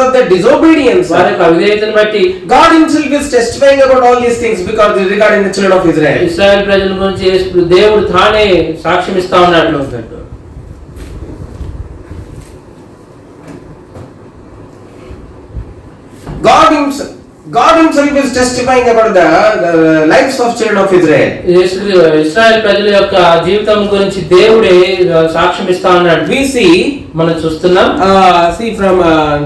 of their disobedience. వారి యొక్క అవిధేయతను బట్టి God Himself is testifying about all these things because regarding the children of Israel. Israel ప్రజల గురించి దేవుడు తానే సాక్ష్యం ఇస్తా ఉన్నాడు. God Himself is testifying about the lives of children of Israel. Israel ప్రజల యొక్క జీవితం గురించి దేవుడే సాక్ష్యం ఇస్తా ఉన్నాడు. We see, మనం చూస్తున్నాం, see from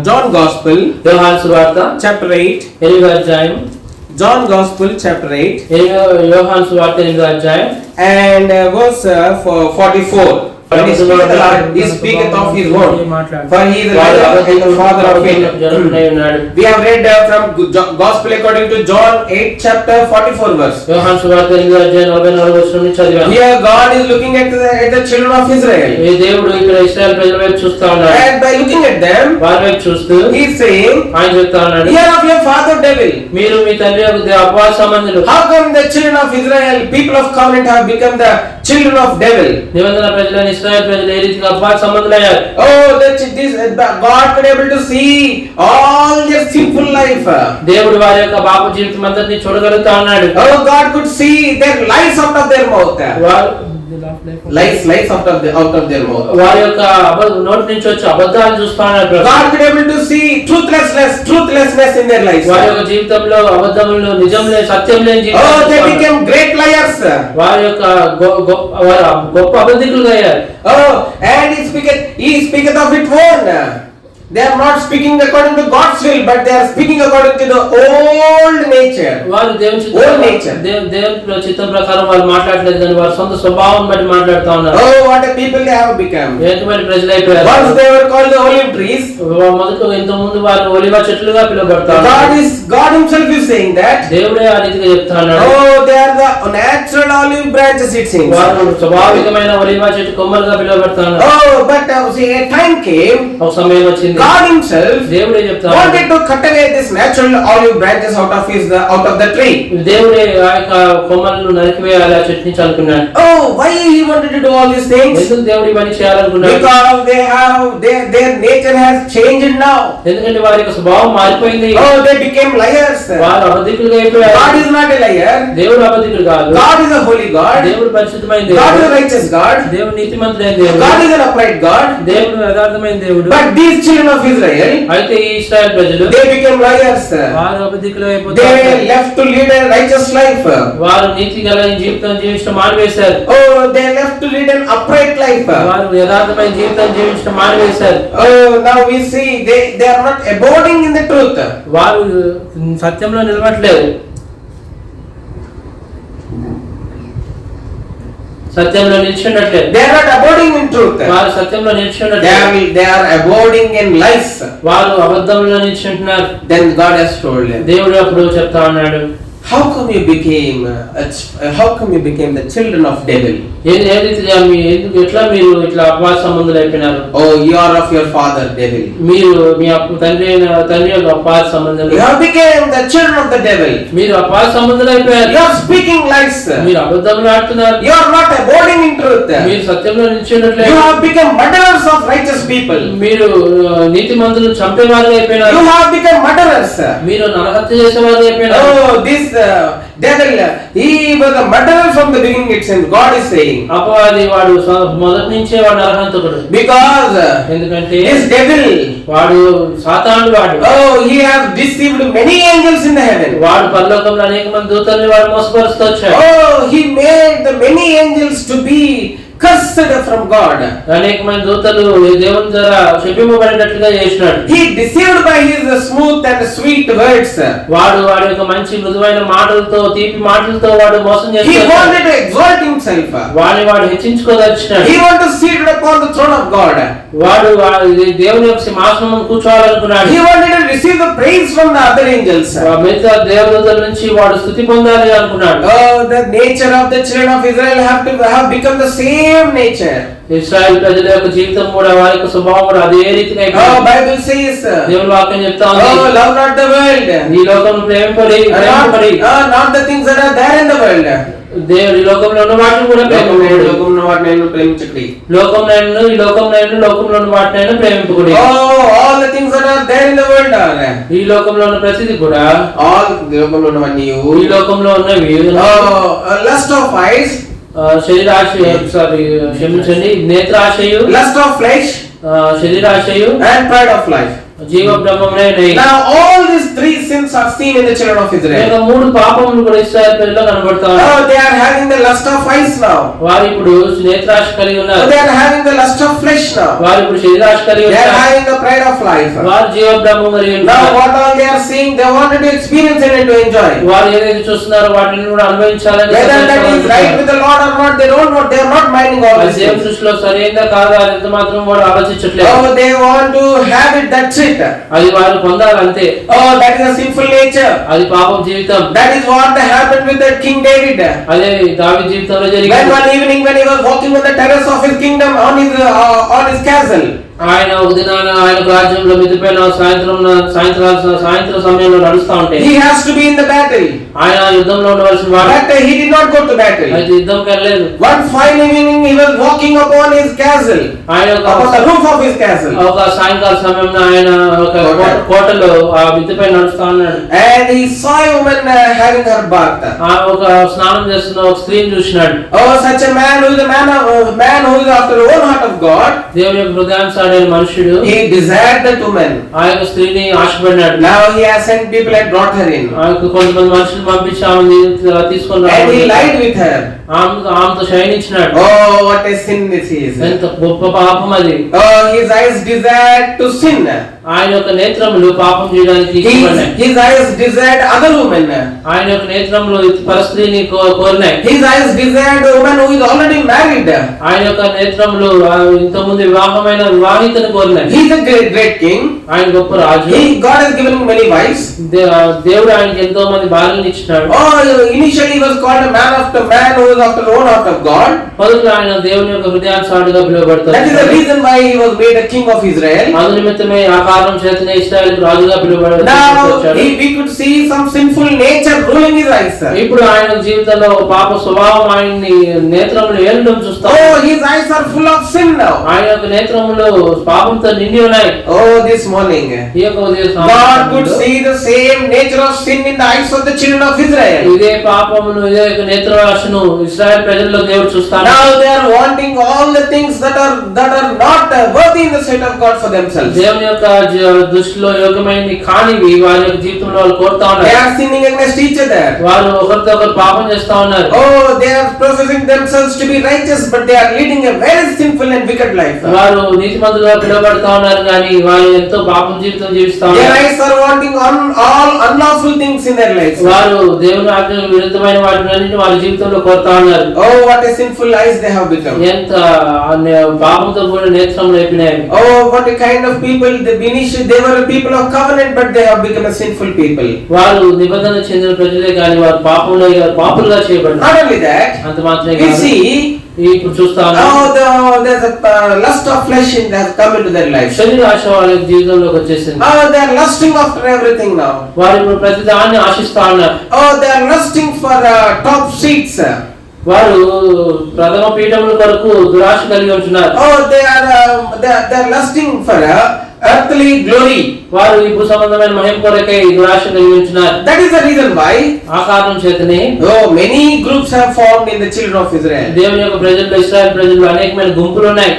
John Gospel, యోహాను సువార్త chapter 8. 8వ అధ్యాయం. John Gospel chapter 8. యోహాను సువార్త 8వ అధ్యాయం and verse 44. When he speaketh the Lord, he speaketh of his own, for he is the Lord and the Father of it. We have read from Gospel according to John 8 chapter 44 verse. యోహాను సువార్త 8వ అధ్యాయం 44వ వచనం నుంచి చదివాము. Here God is looking at the children of Israel. ఈ దేవుడు ఇక్కడ ఇశ్రాయేల్ ప్రజల వైపు చూస్తా ఉన్నాడు. And by looking at them, వారి వైపు చూస్తూ he is saying, ఆయన చెప్తా ఉన్నాడు, "Ye are of your father devil." మీరు మీ తండ్రి యొక్క అపవాద సంబంధులు. How come the children of Israel, people of covenant, have become the children of devil? నిబంధన ప్రజలైన ఇశ్రాయేల్ ప్రజలు ఏ రీతిగా అపవాద సంబంధులయ్యారు? Oh, God could able to see all their sinful life. దేవుడు వారి యొక్క పాప జీవితం అంతటిని చూడగలుగుతా ఉన్నాడు. Oh, God could see their lies out of their mouth. Lies out of their mouth. వారి యొక్క నోటి నుంచి వచ్చే అబద్ధాలను చూస్తా ఉన్నాడు. God could able to see truthlessness in their lives. వారి యొక్క జీవితంలో అబద్ధములు, నిజం లేని, సత్యం లేని జీవితం. Oh, they became great liars. వారి యొక్క గొప్ప అబద్ధికులుగా అయ్యారు. Oh, and he speaketh of it own. they are not speaking according to God's will, but they are speaking according to the old nature. వారు దేవుని Old nature. దేవుని చిత్తం ప్రకారం వాళ్ళు మాట్లాడలేదు కానీ వారి సొంత స్వభావం బట్టి మాట్లాడుతా ఉన్నారు. Oh, what a people they have become. ఏకమైన ప్రజలు అయిపోయారు. Once they were called the olive trees. మొదట ఇంత ముందు వారు ఒలివ చెట్లుగా పిలువబడతారు. God himself is saying that. దేవుడే ఆ రీతిగా చెప్తా ఉన్నాడు. Oh, they are the natural olive branches, it seems. వారు స్వాభావికమైన ఒలివ చెట్టు కొమ్మలుగా పిలువబడతారు. Oh, but see, a time came. ఒక సమయం వచ్చింది. God himself దేవుడే చెప్తాడు. wanted to cut away this natural olive branches out of the tree. దేవుడే ఆ యొక్క కొమ్మలను నరికివేయాలి ఆ చెట్టు నుంచి అనుకున్నాడు. Oh, why he wanted to do all these things? ఎందుకు దేవుడి పని చేయాలనుకున్నాడు? Because their nature has changed now. ఎందుకంటే వారి యొక్క స్వభావం మారిపోయింది. Oh, they became liars. వారు అబద్ధికులుగా అయిపోయారు. God is not a liar. దేవుడు అబద్ధికుడు కాదు. God is a holy God. దేవుడు పరిశుద్ధమైన God is దేవుడు. a righteous God. దేవుడు నీతిమంతుడైన దేవుడు. God is an upright God. దేవుడు యథార్థమైన దేవుడు. But these children of Israel, అయితే ఈ ఇశ్రాయేలు ప్రజలు they became liars. వారు అబద్ధికులు They అయిపోతారు. left to lead a righteous life. వారు నీతి గల జీవితం జీవించడం మానివేశారు. Oh, they left to lead an upright life. వారు యథార్థమైన జీవితం జీవించడం మానివేశారు. Oh, now we see they are not abiding in the truth. వారు సత్యంలో నిలబడలేదు. సత్యంలో నిలిచినట్లేదు. They are not abiding in truth. వారు సత్యంలో నిలిచినట్లేదు. They are abiding in lies. వారు అబద్ధంలో నిలిచినట్టున్నారు. Then God has told them, దేవుడు అప్పుడు చెప్తా ఉన్నాడు, how come you became the children of devil? ఏ రీతిగా ఎట్లా మీరు ఇట్లా అపవాద సంబంధులు అయిపోయినారు? Oh, you are of your father devil. మీరు మీ తండ్రి యొక్క అపవాద సంబంధులు. You have become the children of the devil. మీరు అపవాద సంబంధులు అయిపోయారు. You are speaking lies. మీరు అబద్ధంలో ఆడుతున్నారు. You are not abiding in truth. మీరు సత్యంలో నిలిచినట్లేదు. You have become murderers of righteous people. మీరు నీతిమంతులను చంపేవారు అయిపోయినారు. You have become murderers. మీరు నరహత్య చేసేవారు అయిపోయినారు. Oh, this devil, he was a murderer from the beginning, it seems. God is saying. అపవాది వాడు మొదటి నుంచే వాడు నరహంతకుడు. Because ఎందుకంటే this devil, వాడు సాతానుడు. వాడు oh, he has deceived many angels in the heaven. వాడు పరలోకంలో అనేక మంది దూతల్ని వాడు మోసపరుస్తూ వచ్చాడు. Oh, he made the many angels to be cursed from God. అనేక మంది దూతలు దేవుని ద్వారా శపింపబడినట్లుగా చేసినాడు. He deceived by his smooth and sweet words. వాడి యొక్క మంచి మృదువైన మాటలతో తీపి మాటలతో వాడు మోసం He చేస్తాడు. wanted to exalt himself. వాడు హెచ్చించుకోదలిచినాడు. He wanted to sit upon the throne of God. వాడు దేవుని యొక్క సింహాసనం కూర్చోవాలనుకున్నాడు. He wanted to receive the praise from the other angels. మిగతా దేవదూతల నుంచి వాడు స్తుతి పొందాలి అనుకున్నాడు. Oh, the nature of the children of Israel have become the same nature. ఇశ్రాయేలు ప్రజల యొక్క జీవితం కూడా వారి యొక్క స్వభావం కూడా అదే రీతిగా Oh, అయిపోయింది. Bible says, దేవుని వాక్యం చెప్తా ఉంది, oh, love not the world. ఈ లోకం ప్రేమపడి Not the things that are there in the world. దేవుడి లోకంలో ఉన్న వాటిని కూడా ప్రేమింపకుడి. లోకంలో వాటిని ప్రేమించకుడి. లోకంలో ఈ లోకంలో ఉన్న వాటిని ప్రేమింపకుడి. Oh, all the things that are there in the world are. ఈ లోకంలో ఉన్న ప్రతిది కూడా all లోకంలో ఉన్నవన్నీ ఈ లోకంలో ఉన్నవి. lust of eyes, శరీరాశ, క్షమించండి, నేత్రాశయు, lust of flesh, శరీరాశయు and pride of life. జీవ బ్రహ్మమునే. Now all these three sins are seen in the children of Israel. మూడు పాపములు కూడా ఇశ్రాయేలు ప్రజల్లో కనబడతాయి. Oh, they are having the lust of eyes now. వారు ఇప్పుడు నేత్రాశ కలిగి ఉన్నారు. They are having the lust of flesh now. వారు ఇప్పుడు శరీరాశ కలిగి They are ఉన్నారు. having the pride of life. వారు జీవ బ్రహ్మం కలిగి Now ఉన్నారు. what all they are seeing, they wanted to experience it and to enjoy. వారు ఏదైతే చూస్తున్నారో వాటిని కూడా అనుభవించాలని. Whether that is right with the Lord or not, they don't know. They are not minding all this. దేవుని దృష్టిలో సరైనదా కాదా అది ఎంత మాత్రం వాడు ఆలోచించట్లేదు. Oh, they want to have it, that's it. అది వారు పొందాలి అంతే. Oh, that is a sinful nature. అది పాపం జీవితం. That is what happened with the King David. అదే దావీదు జీవితంలో When జరిగింది. one evening when he was walking on the terrace of his kingdom on his castle, ఆయన ఒక దినాన ఆయన రాజ్యంలో మిదిపైన సాయంత్రం సమయంలో నడుస్తా ఉంటే he has to be in the battle. ఆయన యుద్ధంలో ఉండవలసిన వాడు. But he did not go to battle. అయితే యుద్ధంకి వెళ్ళలేదు. One fine evening he was walking upon his castle, ఆయన upon the roof of his castle, ఒక సాయంకాల సమయంలో ఆయన ఒక కోటలో ఆ మిద్దెపై నడుస్తా ఉన్నాడు. and he saw a woman having her bath. ఆ ఒక స్నానం చేస్తున్న ఒక స్త్రీని చూసినాడు. Oh, such a man who is a man who is after the own heart of God. దేవుని యొక్క హృదయానుసారుడైన మనుషుడు. He desired that woman. ఆ యొక్క స్త్రీని ఆశపడినాడు. Now he has sent people and brought her in. ఆ యొక్క కొంతమంది మనుషులు పంపించి ఆమెను తీసుకొని And he రావడం. lied with her. ఆమెతో శయనించినాడు. Oh, what a sin this is. ఎంత గొప్ప పాపం అది. Oh, his eyes desired to sin. ఆయన యొక్క నేత్రములు పాపం చేయడానికి ఇష్టపడినాయి. His eyes desired other women. ఆయన యొక్క నేత్రములు పరస్త్రీని కోరినాయి. His eyes desired a woman who is already married. ఆయన యొక్క నేత్రములు ఇంతకుముందు వివాహితను కోరినాయి. He is a great king. ఆయన గొప్ప రాజు. God has given him many wives. దేవుడు ఆయనకి ఎంతో మంది భార్యలను ఇచ్చినాడు. Oh, initially he was called a man who is after own heart of God. మొదట ఆయన దేవుని యొక్క హృదయానుసారుడుగా పిలువబడతాడు. That is the reason why he was made a king of Israel. అందు నిమిత్తమే ఆ కారణం చేతనే ఇశ్రాయేలుకు రాజుగా పిలువబడ్డాడు. Now we could see some sinful nature ruling his eyes. ఇప్పుడు ఆయన జీవితంలో పాప స్వభావం ఆయన్ని నేత్రములు ఏలడం చూస్తాం. Oh, his eyes are full of sin now. ఆయన యొక్క నేత్రములు పాపంతో నిండి ఉన్నాయి. Oh, this morning ఈ యొక్క ఉదయం God could see the same nature of sin in the eyes of the children of Israel. ఇదే పాపమును ఇదే యొక్క నేత్రవాసను ఇశ్రాయేలు ప్రజల్లో దేవుడు చూస్తాడు. Now they are wanting all the things that are not worthy in the sight of God for themselves. దేవుని యొక్క దృష్టిలో యోగ్యమైనది కానివి వారి యొక్క జీవితంలో వాళ్ళు కోరుతా ఉన్నారు. They are sinning against each other. వారు ఒకరితో ఒకరు పాపం చేస్తా ఉన్నారు. Oh, they are professing themselves to be righteous, but they are leading a very sinful and wicked life. వారు నీతిమంతులుగా పిలువబడతా ఉన్నారు కానీ వారు ఎంతో పాపం జీవితం జీవిస్తా Their ఉన్నారు. eyes are wanting all unlawful things in their lives. వారు దేవుని ఆజ్ఞలకు విరుద్ధమైన వాటిని వారి జీవితంలో కోరుతా ఉన్నారు. Oh, what a sinful eyes they have become. ఎంత పాపంతో కూడిన నేత్రములు అయిపోయినాయి. Oh, what a kind of people. They were a people of covenant, but they have become a sinful people. వారు నిబంధన చెందిన ప్రజలే కానీ వారు పాపులుగా చేయబడ్డారు. Not only that, అంత మాత్రమే we కాదు. see ఇప్పుడు చూస్తాను there's a lust of flesh has come into their lives. శరీర ఆశ వాళ్ళ జీవితంలోకి వచ్చేసింది. They are lusting after everything now. వారు ఇప్పుడు ప్రతి దాన్ని ఆశిస్తా ఉన్నారు. They are lusting for top seats. వారు ప్రథమ పీఠముల కొరకు దురాశ కలిగి ఉంటున్నారు. They are lusting for earthly glory. వారు ఈ భూ సంబంధమైన మహిమ కొరకై దురాశ కలిగి ఉంటున్నారు. That is the reason why ఆ కారణం చేతనే many groups have formed in the children of Israel. దేవుని యొక్క ప్రజల్లో ఇశ్రాయేలు ప్రజల్లో అనేకమైన గుంపులు ఉన్నాయి.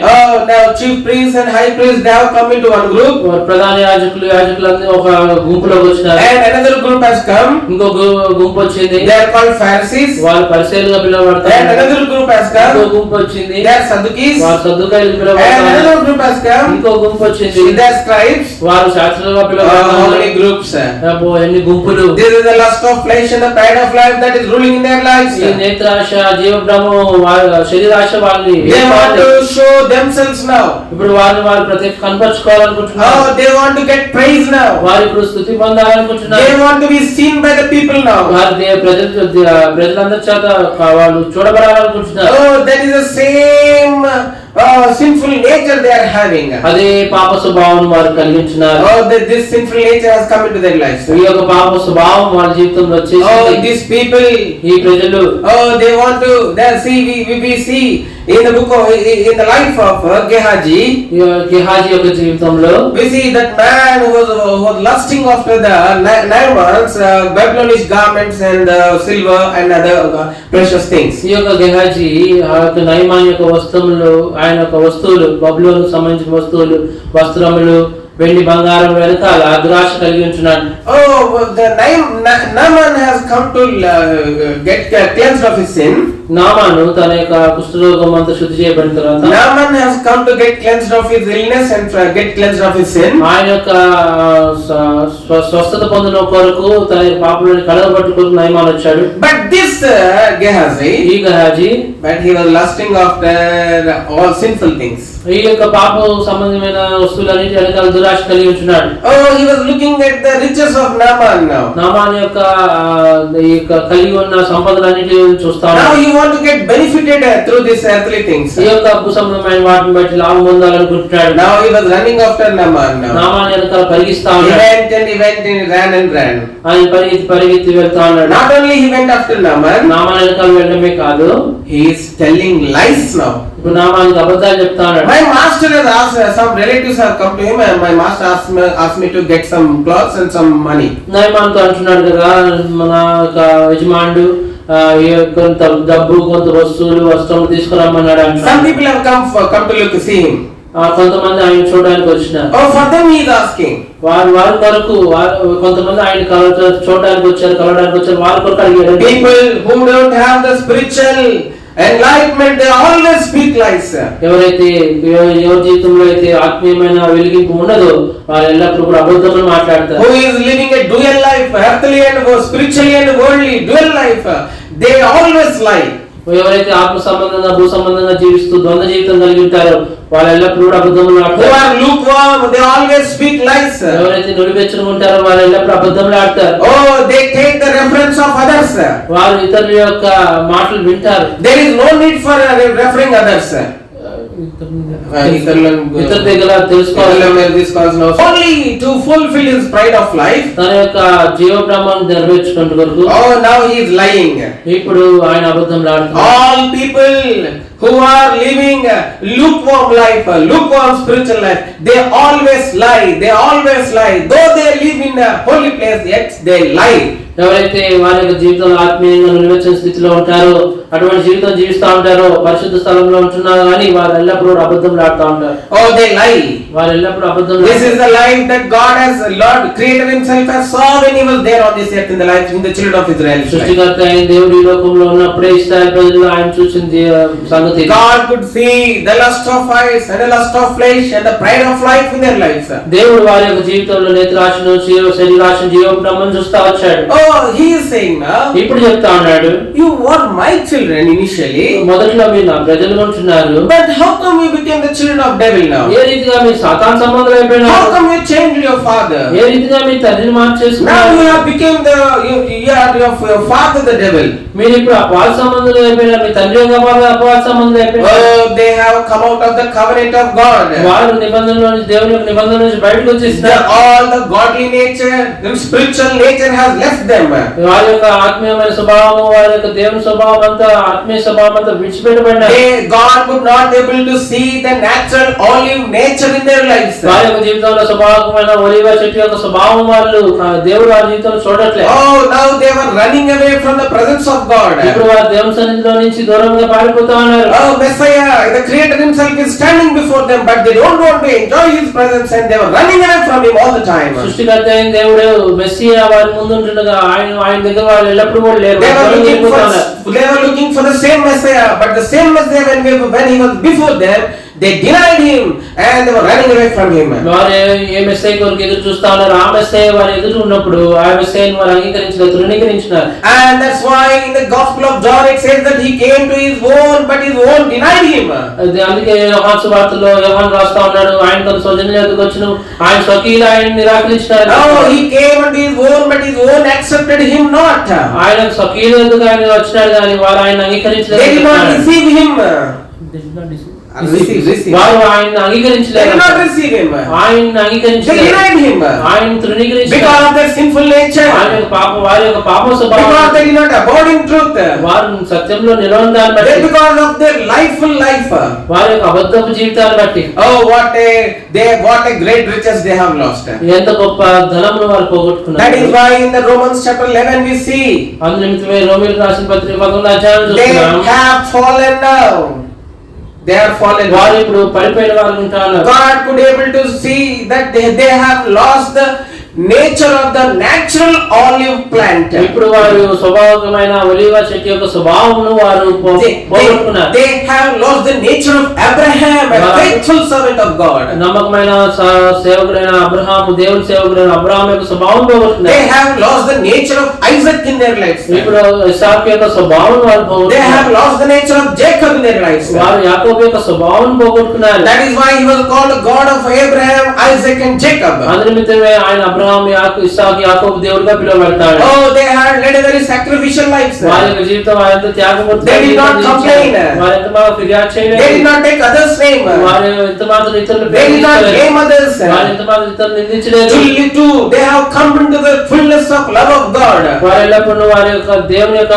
Now chief priests and high priests they have come into one group. ప్రధాన యాజకులందరూ ఒక గుంపులోకి వచ్చినారు. And another group has come. ఇంకో గుంపు వచ్చింది. They are called Pharisees. వాళ్ళు పరిసయ్యులుగా పిలువబడతారు. And another group has come. ఇంకో గుంపు వచ్చింది. They are Sadducees. వాళ్ళు సద్దుకాయులుగా And పిలువబడతారు. another group has come. ఇంకో గుంపు వచ్చింది. They are scribes. వారు శాస్త్రులుగా How పిలువబడతారు. many groups? ఎన్ని గుంపులు. This is the lust of flesh and the pride of life that is ruling in their lives. ఈ నేత్రాశ జీవభ్రమం శరీరాశ వాళ్ళని They want to show themselves now. ఇప్పుడు వారు ప్రతి కనపరుచుకోవాలనుకుంటున్నారు. They want to get praise now. వారు ఇప్పుడు స్తుతి పొందాలనుకుంటున్నారు. They want to be seen by the people now. వారు ప్రజలందరి చేత వాళ్ళు చూడబడాలనుకుంటున్నారు. That is the same sinful nature they are having. అదే పాప స్వభావం వారు కలిగించున్నారు. This sinful nature has come into their lives. ఈ యొక్క పాప స్వభావం వాళ్ళ జీవితంలో వచ్చేసింది. These people, ఈ ప్రజలు they want to. We see in the book of in the life of Gehazi. Gehazi యొక్క జీవితంలో We see that man who was lusting after the Naaman's Babylonish garments and silver and other precious things. ఈ యొక్క గెహాజీ ఆ యొక్క నయమాన్ యొక్క వస్తువులు ఆయన యొక్క వస్తువులు బబులోనుకు సంబంధించిన వస్తువులు వస్త్రములు వెండి బంగారం వెనకాల దురాశ కలిగి ఉంటున్నాడు. The Naaman has come to get cleansed of his sin. నామాను తన యొక్క కుష్ఠరోగం అంతా శుద్ధి చేయబడిన తర్వాత Naaman has come to get cleansed of his illness and get cleansed of his sin. ఆయన యొక్క స్వస్థత పొందిన కొరకు తన పాపలను కడగబట్టుకు నయమాన్ వచ్చాడు. But this Gehazi, ఈ Gehazi but he was lusting after all sinful things. ఈ యొక్క పాప సంబంధమైన వస్తువులన్నిటి వెనకాల దురాశ కలిగి ఉంటున్నాడు. He was looking at the riches of Naaman now. నామాన్ యొక్క ఈ యొక్క కలిగి ఉన్న సంపదలన్నిటి చూస్తాడు. Now he want to get benefited through these earthly things. ఈ యొక్క భూ సంబంధమైన వాటిని బట్టి లాభం పొందాలనుకుంటున్నాడు. Now he was running after Naaman now. నామాన్ వెనకాల పరిగిస్తా He ఉన్నాడు. went and ran. ఆయన పరిగెత్తి వెళ్తా ఉన్నాడు. Not only he went after Naaman, నామాన్ వెనకాల వెళ్ళడమే కాదు he is telling lies now. ఇప్పుడు నామానికి అబద్ధాలు చెప్తా ఉన్నాడు. My master has asked, some relatives have come to him and my master asked me to get some clothes and some money. నయమాన్తో అంటున్నాడు కదా మన యొక్క యజమానుడు కొంత డబ్బు కొంత వస్తువులు వస్త్రములు తీసుకురమ్మన్నాడు అంటున్నాడు. Some people have come to look to see him. కొంతమంది ఆయన చూడడానికి వచ్చినారు. For them he is asking. వారి కొరకు కొంతమంది ఆయన చూడడానికి వచ్చారు కలవడానికి వచ్చారు వారి కొరకు అడిగారు. People who don't have the spiritual enlightenment, they always speak lies. ఎవరైతే ఎవరి జీవితంలో అయితే ఆత్మీయమైన వెలిగింపు ఉన్నదో వారు ఎల్లప్పుడూ కూడా అబద్ధములు మాట్లాడతారు. Who is living a dual life, earthly and spiritually and worldly, dual life, they always lie. ఎవరైతే ఆత్మ సంబంధంగా భూ సంబంధంగా జీవిస్తూ ద్వంద్వ జీవితం కలిగి ఉంటారో వాళ్ళు ఎల్లప్పుడూ కూడా అబద్ధములు Who ఆడతారు. are lukewarm, they always speak lies. ఎవరైతే నుడివెచ్చగా ఉంటారో వాళ్ళు ఎల్లప్పుడూ అబద్ధములు ఆడతారు. Oh, they take the reference of others. వారు ఇతరుల యొక్క మాటలు వింటారు. There is no need for referring others. ఇతర దగ్గర తెలుసుకోవాలి. Only to fulfill his pride of life. తన యొక్క జీవ బ్రహ్మాన్ని నెరవేర్చుకుంటూ కొరకు Oh, now he is lying. ఇప్పుడు ఆయన అబద్ధములు ఆడుతున్నారు. All people who are living lukewarm life, lukewarm spiritual life, they always lie. They always lie. Though they live in a holy place, yet they lie. ఎవరైతే వారి యొక్క జీవితంలో ఆత్మీయంగా నిలవచ్చిన స్థితిలో ఉంటారో అటువంటి జీవితం జీవిస్తూ ఉంటారో పరిశుద్ధ స్థలంలో ఉంటున్నారు కానీ వారు ఎల్లప్పుడూ అబద్ధములు ఆడుతూ ఉంటారు. Oh, they lie. వారు ఎల్లప్పుడూ అబద్ధములు. This is the life that God has, Lord created himself as saw when he was there on this earth in the life in the children of Israel. సృష్టికర్త అయిన దేవుడు ఈ లోకంలో ఉన్నప్పుడే ఇశ్రాయేలు ప్రజలు ఆయన చూసిన సంగతి. God could see the lust of eyes and the lust of flesh and the pride of life in their lives. దేవుడు వారి యొక్క జీవితంలో నేత్రాశను శరీరాశను జీవ బ్రహ్మను చూస్తా వచ్చాడు. Oh, he is saying now, ఇప్పుడు చెప్తా ఉన్నాడు, you were my children initially, మొదట్లో మీరు నా ప్రజలుగా ఉంటున్నారు, but how come you became the children of devil now? ఏ రీతిగా మీరు సాతాను సంబంధులు అయిపోయినారు? How come you changed your father? ఏ రీతిగా మీ తండ్రిని Now మార్చేసుకున్నారు? you have become your father the devil. మీరు ఇప్పుడు అపవాద సంబంధులు అయిపోయినారు. మీ తండ్రి యొక్క అపవాద సంబంధులు అయిపోయినారు. Oh, they have come out of the covenant of God. వారు నిబంధనలో నుంచి దేవుని యొక్క నిబంధన నుంచి బయటకు వచ్చేసినారు. All the godly nature, the spiritual nature has left them. వారి యొక్క ఆత్మీయమైన స్వభావం వారి యొక్క దేవుని స్వభావం అంతా ఆత్మీయ స్వభావం అంతా విడిచిపెట్టబడినారు. God could not able to see the natural olive nature in their lives. వారి యొక్క జీవితంలో స్వభావమైన ఒలివ చెట్టు యొక్క స్వభావం వాళ్ళు దేవుడు వారి జీవితంలో చూడట్లేదు. Oh, now they were running away from the presence of God. ఇప్పుడు వారు దేవుని సన్నిధిలో నుంచి దూరంగా పారిపోతా ఉన్నారు. Oh, Messiah, the Creator himself is standing before them, but they don't want to enjoy his presence and they were running away from him all the time. సృష్టికర్త అయిన దేవుడు మెస్సియా వారి ముందు ఉంటుండగా ఆయన దగ్గర వాళ్ళు ఎల్లప్పుడూ కూడా లేరు. They were looking for the same Messiah, but the same Messiah when he was before them, they denied him and they were running away from him. వారు ఏ మెస్సయ్య కొరకు ఎదురు చూస్తా ఉన్నారు, ఆ మెస్సయ్య వారు ఎదురు ఉన్నప్పుడు ఆ మెస్సయ్యను వారు అంగీకరించలేదు, తృణీకరించినారు. And that's why in the Gospel of John it says that he came to his own, but his own denied him. అందుకే యోహాను సువార్తలో యోహాను రాస్తా ఉన్నాడు, ఆయన తన స్వజనుల యొద్దకు వచ్చును, ఆయన స్వకీయులు ఆయన నిరాకరించినారు. Oh, he came unto his own, but his own accepted him not. ఆయన స్వకీయుల యొద్దకు ఆయన వచ్చినాడు కానీ వారు ఆయన అంగీకరించలేదు. They did not receive him. వారు ఆయన అంగీకరించలేదు. They did not receive him. ఆయన అంగీకరించలేదు. They denied him. ఆయన తృణీకరించారు. Because of their sinful nature. ఆయన యొక్క పాపం, వారి యొక్క పాప స్వభావం. Because they did not abide in truth. వారు సత్యంలో నిలవని దాన్ని బట్టి. Because of their lifeful life. వారి యొక్క అబద్ధపు జీవితాన్ని బట్టి. Oh, what a great riches they have lost. ఎంత గొప్ప ధనమును వారు పోగొట్టుకున్నారు. That is why in the Romans chapter 11 we see. అందునిమిత్తమే రోమీయులకు రాసిన పత్రిక 11వ అధ్యాయం They చూస్తున్నాం. have fallen down. They are fallen. వారు ఇప్పుడు పడిపోయిన వారు ఉంటారు. God could able to see that they have lost the nature of the natural olive plant. ఇప్పుడు వారు స్వభావమైన ఒలీవ చెట్టు యొక్క స్వభావమును వారు పోగొట్టుకున్నారు. They have lost the nature of Abraham, a faithful servant of God. నమ్మకమైన సేవకుడైన అబ్రహాము, దేవుని సేవకుడైన అబ్రహాము యొక్క స్వభావం పోగొట్టుకున్నారు. They have lost the nature of Isaac in their lives. ఇప్పుడు ఇస్సాకు యొక్క స్వభావం వారు They పోగొట్టుకున్నారు. have lost the nature of Jacob in their lives. వారు యాకోబు యొక్క స్వభావం పోగొట్టుకున్నారు. That is why he was called the God of Abraham, Isaac and Jacob. అందునిమిత్తమే ఆయన అబ్రహాము, ఇస్సాకు, యాకోబు దేవుడిగా పిలువబడతాడు. Oh, they had led a very sacrificial life. వారి యొక్క జీవితం వారంతా త్యాగమూర్తి. They did not complain. వారు ఎంత బాగా ఫిర్యాదు చేయలేదు. They did not take others' name. వారు ఎంత మాత్రం ఇతరులను They did not blame others. వారు ఎంత మాత్రం ఇతరులను నిందించలేదు. Truly too, they have come into the fullness of love of God. వారు ఎల్లప్పుడూ వారి యొక్క దేవుని యొక్క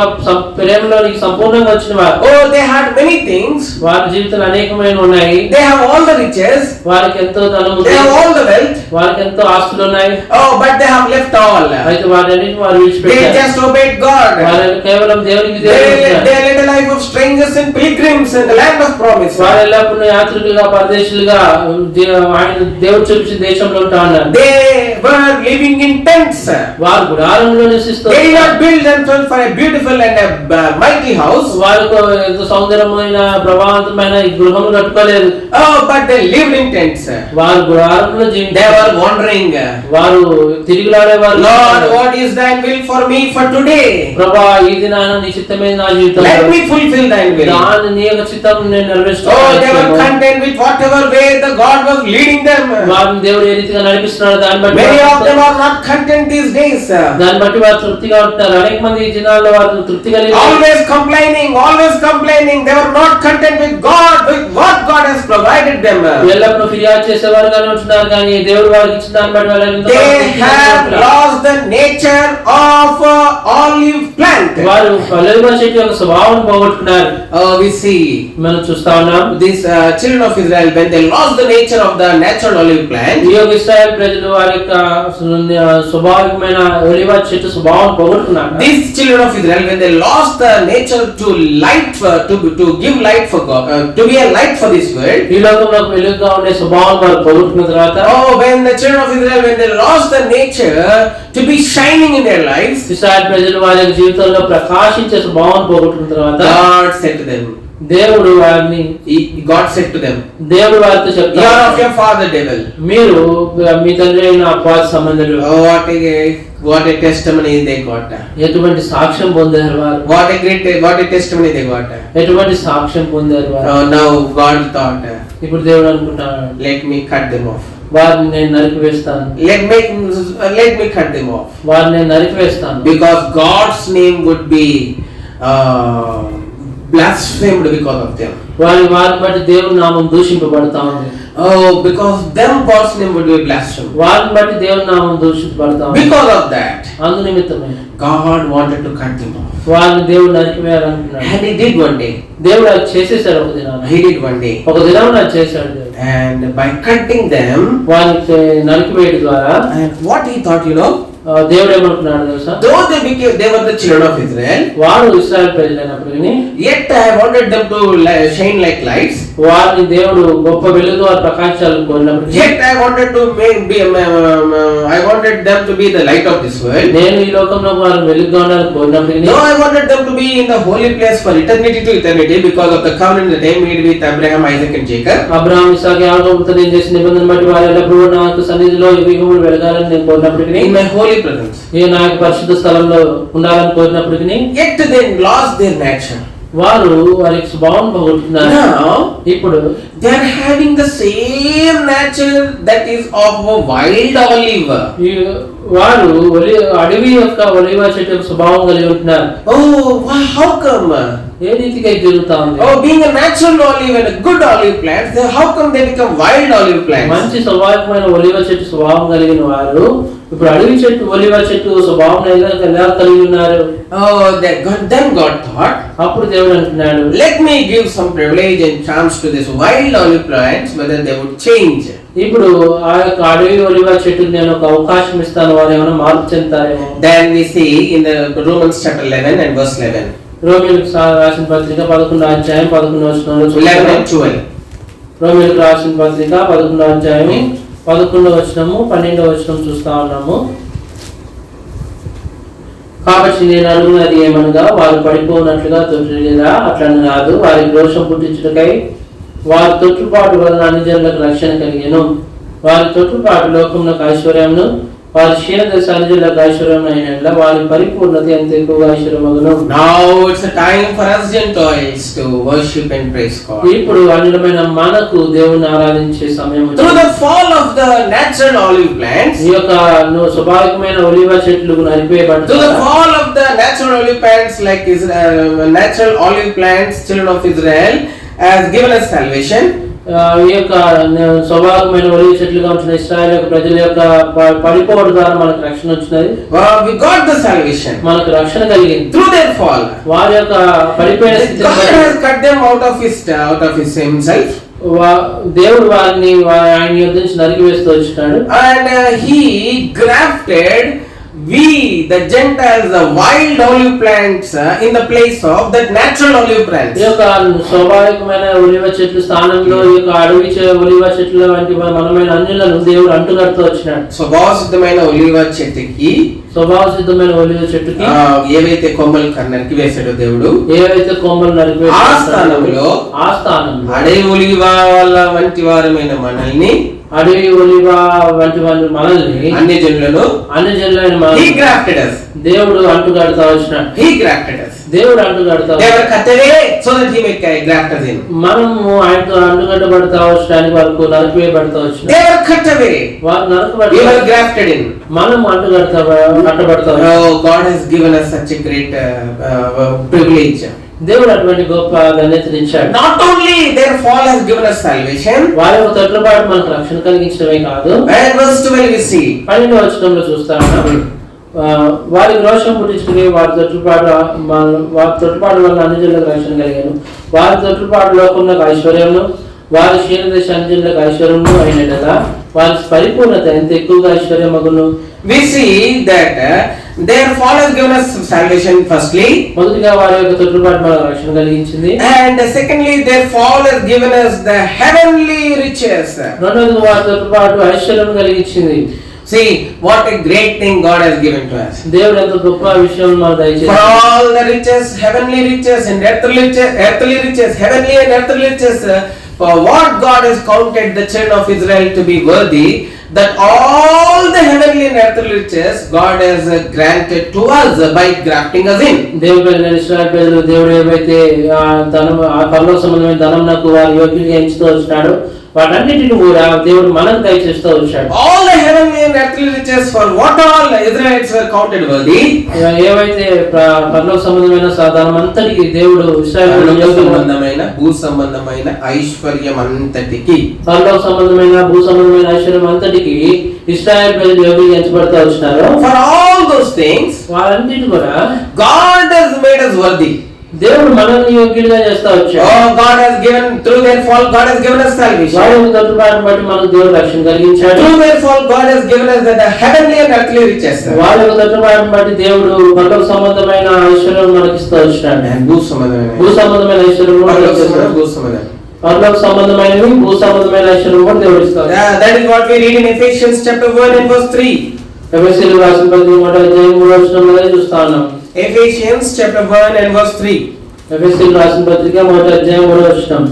ప్రేమలోనికి సంపూర్ణంగా వచ్చిన వారు. Oh, they had many things. వారి జీవితంలో అనేకమైన ఉన్నాయి. They have all the riches. వారికి ఎంతో ధనం ఉంది. They have all the wealth. వారికి ఎంతో ఆస్తులు ఉన్నాయి. Oh, but they have left all. అయితే వాటన్నిటిని వారు They విడిచిపెట్టారు. just obeyed God. వారు కేవలం దేవునికి They దేవుడు led a life of strangers and pilgrims in the land of promise. వారు ఎల్లప్పుడూ యాత్రికులుగా పరదేశులుగా ఆయన దేవుడు చూపించిన దేశంలో ఉంటా ఉన్నారు. They were living in tents. వారు గుడారంలో నివసిస్తూ They did not build themselves for a beautiful and a mighty house. వారికి ఎంతో సౌందర్యమైన ప్రభావవంతమైన ఈ గృహం కట్టుకోలేదు. Oh, but they lived in tents. వారు గుడారంలో They జీవించారు. were wandering. వారు తిరుగులాడేవారు. Lord, what is thine will for me for today? ప్రభా ఈ దినాన నీ చిత్తమే నా జీవితంలో Let me fulfill thine will. దాని నీ యొక్క చిత్తం నేను Oh, they were నెరవేర్చుకోవాలి. content with whatever way the God was leading them. వారిని దేవుడు ఏ రీతిగా నడిపిస్తున్నాడు దాన్ని బట్టి Many of them వారు are not content these days. దాన్ని బట్టి వారు తృప్తిగా ఉంటున్నారు. అనేక మంది ఈ దినాల్లో వారు తృప్తి కలిగి Always complaining, always complaining. They were not content with God, with what God has provided them. ఎల్లప్పుడూ ఫిర్యాదు చేసేవారుగానే ఉంటున్నారు కానీ దేవుడు వారికి ఇచ్చిన దాన్ని బట్టి వాళ్ళు ఎంతో They తృప్తిగా have ఉంటున్నారు. lost the nature of olive plant. వారు ఒలీవ చెట్టు యొక్క స్వభావం పోగొట్టుకున్నారు. We see మనం చూస్తా ఉన్నాం. these children of Israel, when they lost the nature of the natural olive plant, ఈ యొక్క ఇశ్రాయేల్ ప్రజలు వారి యొక్క స్వాభావికమైన ఒలీవ చెట్టు స్వభావం పోగొట్టుకున్నారు. these children of Israel, when they lost the nature to light, to give light for God, to be a light for this world. ఈ లోకంలో వెలుగుగా ఉండే స్వభావం వారు పోగొట్టుకున్న తర్వాత Oh, when the children of Israel, when they lost the nature to be shining in their lives, Israel ప్రజలు వారి యొక్క జీవితంలో ప్రకాశించే స్వభావం పోగొట్టుకున్న తర్వాత God said to them, దేవుడు వారిని God said to them, దేవుడు వారితో you are of చెప్తారు, your father devil. మీరు మీ తండ్రి అయిన అపవాది సంబంధులు. Oh, what a testimony they got. ఎటువంటి సాక్ష్యం పొందారు వారు. What a testimony they got. ఎటువంటి సాక్ష్యం పొందారు వారు. Now God thought, ఇప్పుడు దేవుడు అనుకుంటాడు, let me cut them off. వారిని నేను నరికి వేస్తాను. Let me cut them off. వారిని నేను నరికి వేస్తాను. Because God's name would be blasphemed because of them. వారిని బట్టి దేవుని నామం దూషింపబడతా ఉంది. Oh, because them God's name would be blasphemed. వారిని బట్టి దేవుని నామం దూషింపబడతా ఉంది. Because of that, అందు నిమిత్తమే God wanted to cut them off. వారిని దేవుడు నరికి వేయాలనుకున్నాడు. And He did one day. దేవుడు అది చేసేసాడు ఒక దినాన. He did one day. ఒక దినం అది చేశాడు దేవుడు. And by cutting them, వారిని నరికి వేయడం ద్వారా and what He thought, దేవుడు ఏమనుకున్నాడు తెలుసా? though they were the children of Israel, వారు ఇశ్రాయేలు ప్రజలైనప్పటికీ yet I wanted them to shine like lights. వారిని దేవుడు గొప్ప వెలుగు వారు ప్రకాశాలను కోరినప్పటికీ Yet I wanted them to be the light of this world. నేను ఈ లోకంలో వారు వెలుగుగా ఉండాలని కోరినప్పటికీ No, I wanted them to be in the holy place for eternity to eternity because of the covenant that they made with Abraham, Isaac and Jacob. Abraham ఇస్సాకు యాకోబుతో నేను చేసిన నిబంధన బట్టి వారు ఎల్లప్పుడూ నాకు సన్నిధిలో యుగములు వెలగాలని నేను కోరినప్పటికీ In my holy presence. ఈ నా యొక్క పరిశుద్ధ స్థలంలో ఉండాలని కోరినప్పటికీ Yet they lost their nature. వారు వారి స్వభావం పోగొట్టుకున్నారు. Now ఇప్పుడు they are having the same nature that is of a wild olive. ఈ వారు అడవి యొక్క ఒలీవ చెట్టు యొక్క స్వభావం కలిగి ఉంటున్నారు. Oh, how come? ఏ రీతిగా ఇది జరుగుతా ఉంది? Oh, being a natural olive and a good olive plant, then how come they become wild olive plants? మంచి స్వభావమైన ఒలీవ చెట్టు స్వభావం కలిగిన వారు ఇప్పుడు అడవి చెట్టు ఒలీవ చెట్టు స్వభావం ఎలా కలిగి ఉన్నారు? Oh, then God thought, అప్పుడు దేవుడు అంటున్నాడు, let me give some privilege and chance to this wild olive plants whether they would change. ఇప్పుడు ఆ యొక్క అడవి ఒలీవ చెట్టుకు నేను ఒక అవకాశం ఇస్తాను, వారు ఏమైనా మార్పు చెందుతారేమో. Then we see in the Romans chapter 11 and verse 11. రోమీయులకు రాసిన పత్రిక 11వ అధ్యాయం 11వ వచనంలో 11 and 12. రోమీయులకు రాసిన పత్రిక 11వ అధ్యాయం 11వ వచనము 12వ వచనం చూస్తా ఉన్నాము. కాబట్టి నేను అనుకున్నది ఏమనగా వారు పడిపోనట్లుగా తొట్టిగా అట్లని రాదు, వారి దోషం పుట్టించుటకై వారి తొట్టుపాటు వలన అన్ని జనులకు రక్షణ కలిగెను. వారి తొట్టుపాటు లోకమునకు ఐశ్వర్యమును, వారి క్షీణ దశ అన్ని జనులకు ఐశ్వర్యం అయిన వారి పరిపూర్ణత ఎంత ఎక్కువగా ఐశ్వర్యమగును. Now it's a time for us Gentiles to worship and praise God. ఇప్పుడు అన్యులమైన మనకు దేవుని ఆరాధించే సమయం వచ్చింది. Through the fall of the natural olive plants, ఈ యొక్క స్వాభావికమైన ఒలీవ చెట్లు నరిపేయబడ్డాయి. through the fall of the natural olive plants, like natural olive plants, children of Israel has given us salvation. ఈ యొక్క స్వాభావికమైన ఒలీవ చెట్లుగా ఉంటున్న ఇశ్రాయేలు యొక్క ప్రజల యొక్క పడిపోవడం ద్వారా మనకు రక్షణ వచ్చినది. We got the salvation మనకు రక్షణ కలిగింది through their fall. వారి యొక్క పడిపోయిన స్థితిని God బట్టి has cut them out of his himself. దేవుడు వారిని ఆయన యొద్ద నుంచి నరికివేస్తూ వచ్చినాడు. And he grafted we the Gentiles the wild olive plants in the place of that natural olive plants. ఈ యొక్క స్వాభావికమైన ఒలివ చెట్లు స్థానంలో ఈ యొక్క అడవి ఒలివ చెట్ల వంటి మనమైన అన్యులను దేవుడు అంటుకడుతూ వచ్చినాడు. స్వభావసిద్ధమైన ఒలివ చెట్టుకి ఒలివ చెట్టుకి ఏవైతే కొమ్మలు నరికి వేసాడో దేవుడు, ఏవైతే కొమ్మలు నరికి ఆ స్థానంలో అడవి ఒలివ వంటి వారమైన మనల్ని, అడవి ఒలివ వంటి మనల్ని, అన్ని జనులను he grafted us. దేవుడు అంటుకడుతూ వచ్చినాడు. He grafted us. దేవుడు అంటుకడుతూ they were cut away so that he may graft us in. మనము ఆయనతో అంటుకట్టబడతా వచ్చడానికి వరకు నరికివేయబడతా వచ్చిన. they were cut away. వారు నరకబడి we were grafted in. మనం కట్టబడతా. oh, God has given us such a great privilege. దేవుడు అటువంటి గొప్ప ధన్యతను ఇచ్చాడు. not only their fall has given us salvation, వారి యొక్క తొట్రుపాటు మనకు రక్షణ కలిగించడమే కాదు. and verse 12 we see 12వ వచనంలో చూస్తాము, వారికి రోషం పుట్టించుకుని వారి తొట్టుపాటు వల్ల అన్ని జనులకు రక్షణ కలిగాను. వారి తొట్టుపాటు లోకమునకు ఐశ్వర్యమును, వారి క్షీణదేశ అన్ని జనులకు ఐశ్వర్యమును అయినట్లుగా వారి పరిపూర్ణత ఎంత ఎక్కువగా ఐశ్వర్యమగును. we see that their fall has given us salvation firstly, మొదటిగా వారి యొక్క తొట్టుపాటు మనకు రక్షణ కలిగించింది. and secondly their fall has given us the heavenly riches. రెండవది వారి తొట్టుపాటు ఐశ్వర్యం కలిగించింది. see what a great thing God has given to us. దేవుడు ఎంత గొప్ప విషయం మనకు దయచేశాడు. for all the riches, heavenly riches and earthly riches, heavenly and earthly riches, for what God has counted the children of Israel to be worthy, that all the heavenly and earthly riches God has granted to us by grafting us in. దేవుడు ఇశ్రాయేలు ప్రజలు దేవుడు ఏవైతే పరలోక సంబంధమైన ధనం నాకు వారి యోగ్యంగా ఎంచుతూ వచ్చినాడు, వాటన్నిటిని కూడా దేవుడు మనకు దయచేస్తూ వచ్చాడు. all the heavenly and earthly riches for what all Israelites were counted worthy, ఏవైతే పరలోక సంబంధమైన ధనం అంతటికి దేవుడు ఇశ్రాయేలు సంబంధమైన భూ సంబంధమైన ఐశ్వర్యం అంతటికి, పరలోక సంబంధమైన భూ సంబంధమైన ఐశ్వర్యం అంతటికి ఇశ్రాయేలు ప్రజలు యోగ్యంగా ఎంచబడుతూ వచ్చినారు. for all those things వారంటిని కూడా God has made us worthy. దేవుడు మనల్ని యోగ్యులుగా చేస్తా వచ్చాడు. oh, God has given, through their fall God has given us salvation. వారి తొట్టుపాటును బట్టి మనకు దేవుడు రక్షణ కలిగించాడు. through their fall God has given us the heavenly and earthly riches. వారి తొట్టుపాటును బట్టి దేవుడు పరలోక సంబంధమైన ఐశ్వర్యం మనకి ఇస్తూ వచ్చాడు. and భూ సంబంధమైన ఐశ్వర్యం పరలోక సంబంధమైనవి భూ సంబంధమైన ఐశ్వర్యం కూడా దేవుడు ఇస్తాడు. that is what we read in Ephesians chapter 1 and verse 3. ఎఫెసీయులకు రాసిన పత్రిక 1:3 చూస్తా ఉన్నాం. Ephesians chapter 1 and verse 3. ఎఫెసీయులకు రాసిన పత్రిక 1:3.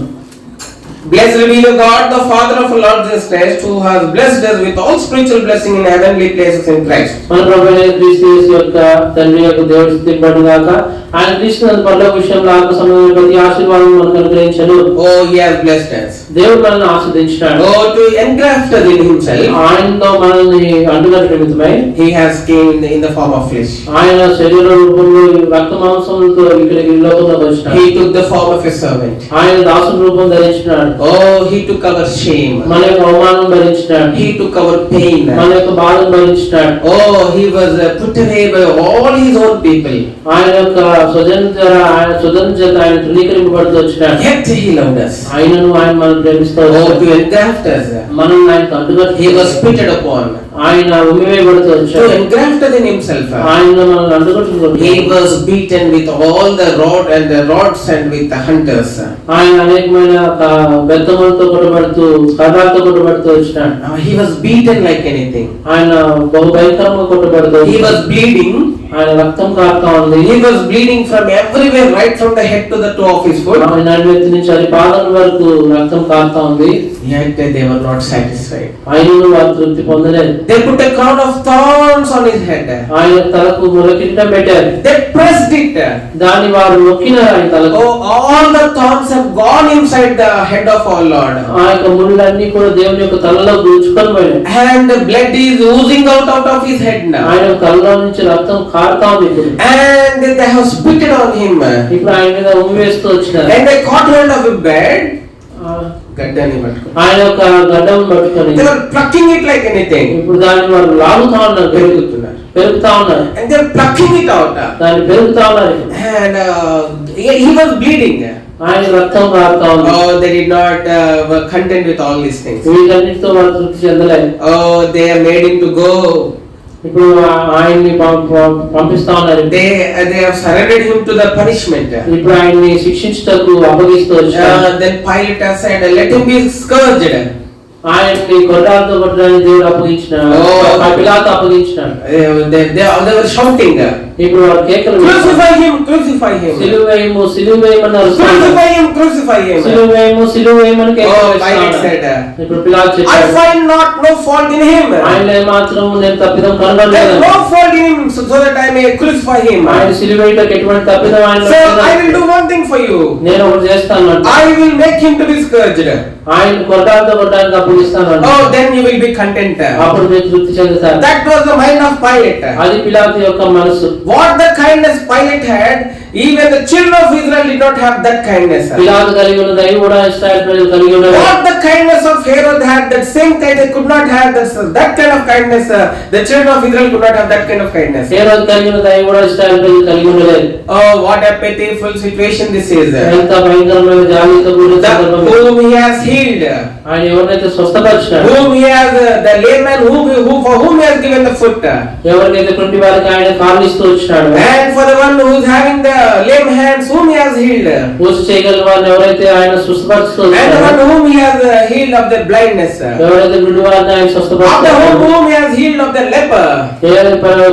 Blessed be the God, the Father of our Lord Jesus Christ, who has blessed us with all spiritual blessing in heavenly places in Christ. మన ప్రభువైన క్రీస్తు యేసు యొక్క తండ్రి యొక్క దేవుడు స్తుతింపబడును గాక. ఆయన క్రీస్తునందు పరలోక విషయంలో ఆత్మ సంబంధమైన ప్రతి ఆశీర్వాదం మనకు అనుగ్రహించెను. oh, he has blessed us. దేవుడు మనల్ని ఆశీర్వదించాడు. oh, to engraft us in himself. ఆయనతో మనల్ని అంటుకట్టు నిమిత్తమై he has came in the form of flesh. ఆయన శరీర రూపంలో రక్త మాంసములతో ఇక్కడికి ఈ లోకంలోకి వచ్చాడు. he took the form of a servant. ఆయన దాసుని రూపం ధరించాడు. oh, he took our shame. మన యొక్క అవమానం భరించాడు. he took our pain. మన యొక్క బాధను భరించాడు. oh, he was put away by all his own people. ఆయన యొక్క స్వజనుల చేత ఆయన తృణీకరింపబడుతూ వచ్చినాడు. yet he loved us. ఆయనను ఆయన మనల్ని ప్రేమిస్తూ oh, వచ్చాడు. to engraft us. మనం ఆయనకు అంటుకట్టు he was spitted upon. ఆయన ఉమ్మివేయబడుతూ to వచ్చాడు. engraft us in himself. ఆయన మనల్ని అంటుకట్టుకుంటాడు. he was beaten with all the rods and with the hunters. ఆయన అనేకమైన బెత్తములతో కొట్టబడుతూ కర్రలతో కొట్టబడుతూ వచ్చినాడు. he was beaten like anything. ఆయన బహు భయంకరంగా కొట్టబడుతూ he was bleeding. ఆయన రక్తం కారుతా ఉంది. he was bleeding from everywhere, right from the head to the toe of his foot. ఆయన నడివెత్తి నుంచి అది పాదం వరకు రక్తం కారుతా ఉంది. yet they were not satisfied. ఆయనను వారు తృప్తి పొందలేదు. they put a crown of thorns on his head. ఆయన తలకు ములకిరీటం పెట్టారు. they pressed it. దాన్ని వారు నొక్కినారు ఆయన తలకు. oh, all the thorns have gone inside the head of our Lord. ఆ యొక్క ముళ్ళన్నీ కూడా దేవుని యొక్క తలలో గుచ్చుకొని పోయాయి. and the blood is oozing out of his head now. ఆయన తలలో నుంచి రక్తం కారుతా ఉంది ఇప్పుడు. and they have spitted on him. ఇప్పుడు ఆయన మీద ఉమ్మివేస్తూ వచ్చినారు. and they caught hold of his bed. గడ్డని పట్టుకొని ఆయన యొక్క గడ్డను పట్టుకొని they were plucking it like anything. ఇప్పుడు దాన్ని వారు లాగుతా ఉన్నారు, పెరుగుతా ఉన్నారు. and they are plucking it out. దాన్ని పెరుగుతా ఉన్నారు. and he was bleeding. ఆయన రక్తం కారుతా ఉంది. Oh, they did not were content with all these things. వీటన్నిటితో వాళ్ళు తృప్తి చెందలేదు. Oh, they have made him to go. ఇప్పుడు ఆయన్ని పంపిస్తా ఉన్నారు. They have surrendered him to the punishment. ఇప్పుడు ఆయన్ని శిక్షించుటకు అప్పగిస్తూ వచ్చారు. Then Pilate has said, let him be scourged. ఆయన్ని కొరడాలతో కొట్టడానికి దేవుడు అప్పగించినాడు. పిలాతు అప్పగించినాడు. They were shouting. ఇప్పుడు వారు కేకలు Crucify him, crucify him. సిలువ వేయము, సిలువ వేయమన్నారు. Crucify him, crucify him. సిలువ వేయము, సిలువ వేయమని కేకలు Pilate said, ఇప్పుడు పిలాతు I చెప్పాడు, find no fault in him. ఆయనలో మాత్రం నేను తప్పిదం కనుగొనలేదు. There is no fault in him, so that I may crucify him. ఆయన సిలువ వేయడానికి ఎటువంటి తప్పిదం ఆయనలో So లేదు. I will do one thing for you. నేను ఒకటి చేస్తాను అంటే I will make him to be scourged. ఆయన కొరడాలతో కొట్టడానికి అప్పగిస్తాను అంటే Oh, then you will be content. అప్పుడు మీరు తృప్తి చెందుతారు. That was the mind of Pilate. అది పిలాతు యొక్క మనసు. What the kindness Pilate had, even the children of Israel did not have that kindness. పిలాతు కలిగి ఉన్న దయ కూడా ఇశ్రాయేలు ప్రజలు కలిగి ఉన్నారు. What the kindness of Herod had, that same kind they could not have that kind of kindness. The children of Israel could not have that kind of kindness. హేరోదు కలిగి ఉన్న దయ కూడా ఇశ్రాయేలు ప్రజలు కలిగి ఉండలేదు. Oh, what a pitiful situation this is. ఎంత భయంకరమైన జాలితో కూడిన సందర్భం. Whom he has healed, ఆయన ఎవరినైతే స్వస్థపరిచాడు, whom he has the layman who for whom he has given the foot, ఎవరికైతే కుంటి వారికి ఆయన కాళ్ళు ఇస్తూ వచ్చినాడు, and for the one who is having the lame hands, whom he has healed, పూజ చేయగల వారిని ఎవరైతే ఆయన స్వస్థపరుస్తూ and the వచ్చాడో, one whom he has healed of the blindness, ఎవరైతే గుడ్డి వారిని ఆయన of the స్వస్థపరుస్తాడు, whom he has healed of the leper,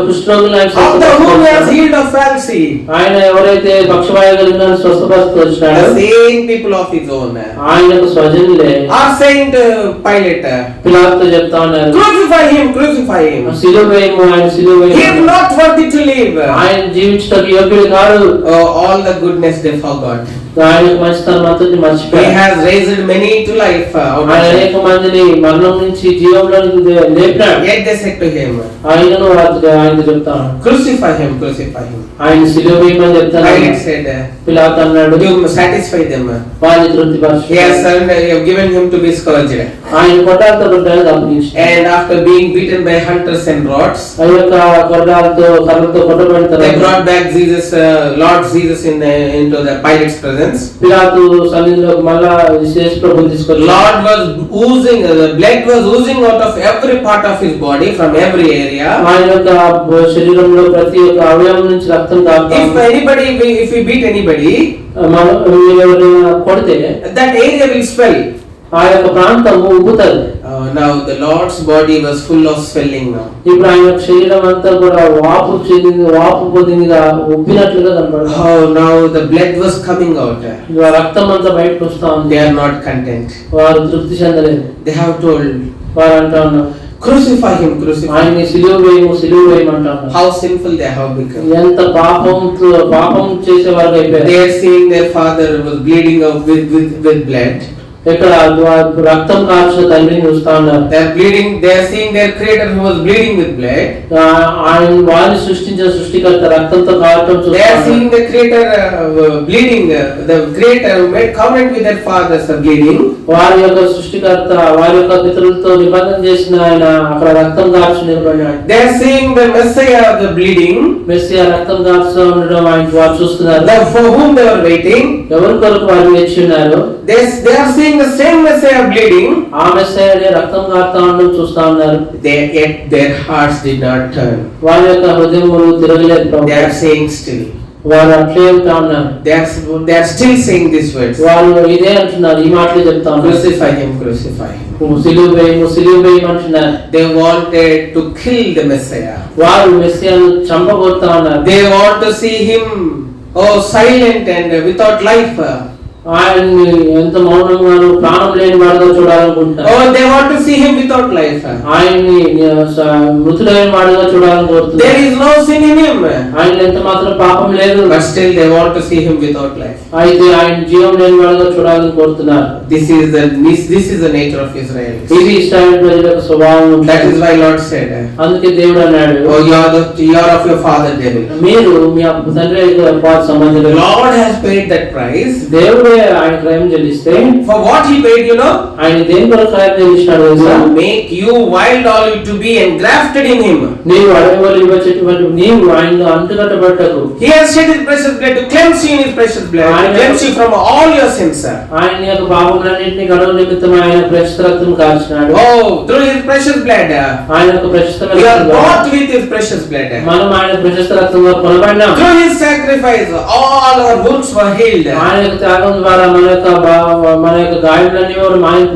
కుష్ఠరోగులను ఆయన of the whom he has స్వస్థపరుస్తాడు, healed of palsy, ఆయన ఎవరైతే పక్షవాయు కలిగిన వారిని స్వస్థపరుస్తూ వచ్చినాడు, the same people of his own ఆయనకు స్వజనులే are saying to Pilate, పిలాతుతో చెప్తా ఉన్నారు, crucify him, crucify him. సిలువ వేయము, ఆయన సిలువ He is వేయము, not worthy to live. ఆయన జీవించడానికి యోగ్యుడు కాదు. Oh, all the goodness they forgot. ఆయనకు మంచితనం అంతటి He మర్చిపోయారు. has raised many to life out of ఆయన death. అనేక మందిని మరణం నుంచి జీవంలోనికి లేపినాడు. Yet they said to him, ఆయనను ఆయన చెప్తాను, crucify him, crucify him. ఆయన సిలువ వేయమని చెప్తాను. Pilate said, పిలాతు అన్నాడు, you satisfy them. వారిని He తృప్తిపరచు. has surrendered, you have given him to be scourged. ఆయన కొట్టాలతో కొట్టడానికి అప్పగించాడు. And after being beaten by hunters and rods, ఆ యొక్క కొట్టాలతో కర్రలతో కొట్టబడిన they తర్వాత brought back Jesus, Lord Jesus into the Pilate's presence. పిలాతు సన్నిధిలో మళ్ళా యేసు ప్రభువుని తీసుకొని Lord was oozing, the blood was oozing out of every part of his body from every area. ఆయన యొక్క శరీరంలో ప్రతి ఒక్క అవయవం నుంచి రక్తం కారుతా If ఉంది. anybody, if we beat anybody, మనం ఎవరైనా కొడితే that area will swell. ఆ యొక్క ప్రాంతం ఉబ్బుతుంది. Now the Lord's body was full of swelling now. ఇప్పుడు ఆయన యొక్క శరీరం అంతా కూడా వాపు చెందింది, వాపు పొందిందిగా ఉబ్బినట్లుగా కనపడుతుంది. Oh, now the blood was coming out. ఆ రక్తం అంతా బయటకు వస్తా ఉంది. They are not content. వారు తృప్తి చెందలేదు. They have told, వారు అంటా ఉన్నారు, crucify him, crucify him. ఆయన్ని సిలువ వేయము, సిలువ వేయమంటా ఉన్నారు. How sinful they have become. ఎంత పాపం చేసే వారికి అయిపోయారు. They are seeing their father was bleeding out with blood. ఇక్కడ రక్తం కాల్చిన తండ్రిని చూస్తా ఉన్నారు. They are bleeding. They are seeing their creator who was bleeding with blood. ఆయన వారిని సృష్టించిన సృష్టికర్త రక్తంతో కావటం They are చూస్తారు. seeing the creator bleeding. The creator made covenant with their fathers bleeding. వారి యొక్క సృష్టికర్త వారి యొక్క పితరులతో నిబంధన చేసిన ఆయన అక్కడ రక్తం కార్చి నిలబడినాడు. They are seeing the Messiah the bleeding. Messiah రక్తం కార్చుతూ ఉండడం ఆయన వారు చూస్తున్నారు. For whom they were waiting. ఎవరి కొరకు వారు వేచి ఉన్నారు. They are seeing the same Messiah bleeding. ఆ మెస్సియానే రక్తం కారుతా ఉండడం చూస్తా ఉన్నారు. Yet their hearts did not turn. వారి యొక్క హృదయములు తిరగలేదు ప్రభు. They are saying still. వారు అట్లే ఉంటా ఉన్నారు. They are still saying these words. వాళ్ళు ఇదే అంటున్నారు, ఈ మాటలే చెప్తా ఉన్నారు. Crucify him, crucify him. సిలువ వేయము, సిలువ వేయమంటున్నారు. They wanted to kill the Messiah. వారు మెస్సియాను చంపబోతా ఉన్నారు. They want to see him, silent and without life. ఆయన్ని ఎంత మౌనంగాను ప్రాణం లేని వాడుగా చూడాలనుకుంటున్నారు. They want to see him without life. ఆయన్ని మృతుడైన వాడుగా చూడాలని కోరుతున్నారు. There is no sin in him. ఆయన ఎంత మాత్రం పాపం లేదు. But still they want to see him without life. అయితే ఆయన జీవం లేని వాడుగా చూడాలని కోరుతున్నారు. This is the nature of Israel. ఇది ఇశ్రాయేలు ప్రజల యొక్క స్వభావం. That is why Lord said, అందుకే దేవుడు అన్నాడు, you are of your father devil. మీరు మీ తండ్రి యొక్క సంబంధించిన Lord has paid that price. దేవుడు ఆయన క్రయం చెల్లిస్తే for what he paid, you know? ఆయన దేని కొరకు క్రయం చెల్లించినాడు తెలుసా? To make you wild olive to be engrafted in him. నీవు అడవి ఒలీవ చెట్టు నీవు ఆయనలో అంటుకట్టబట్టకు. He has shed his precious blood to cleanse you in his precious blood, to cleanse you from all your sins, sir. ఆయన యొక్క పాపములన్నిటిని కడుగు నిమిత్తం ఆయన ప్రశస్త రక్తం కార్చినాడు. Oh, through his precious blood, ఆయన యొక్క ప్రశస్తమైన we are రక్తం bought with his precious blood. మనం ఆయన ప్రశస్త రక్తంలో కొనబడినాం. Through his sacrifice, all our wounds were healed. ఆయన యొక్క త్యాగం ద్వారా మన యొక్క గాయములన్నీ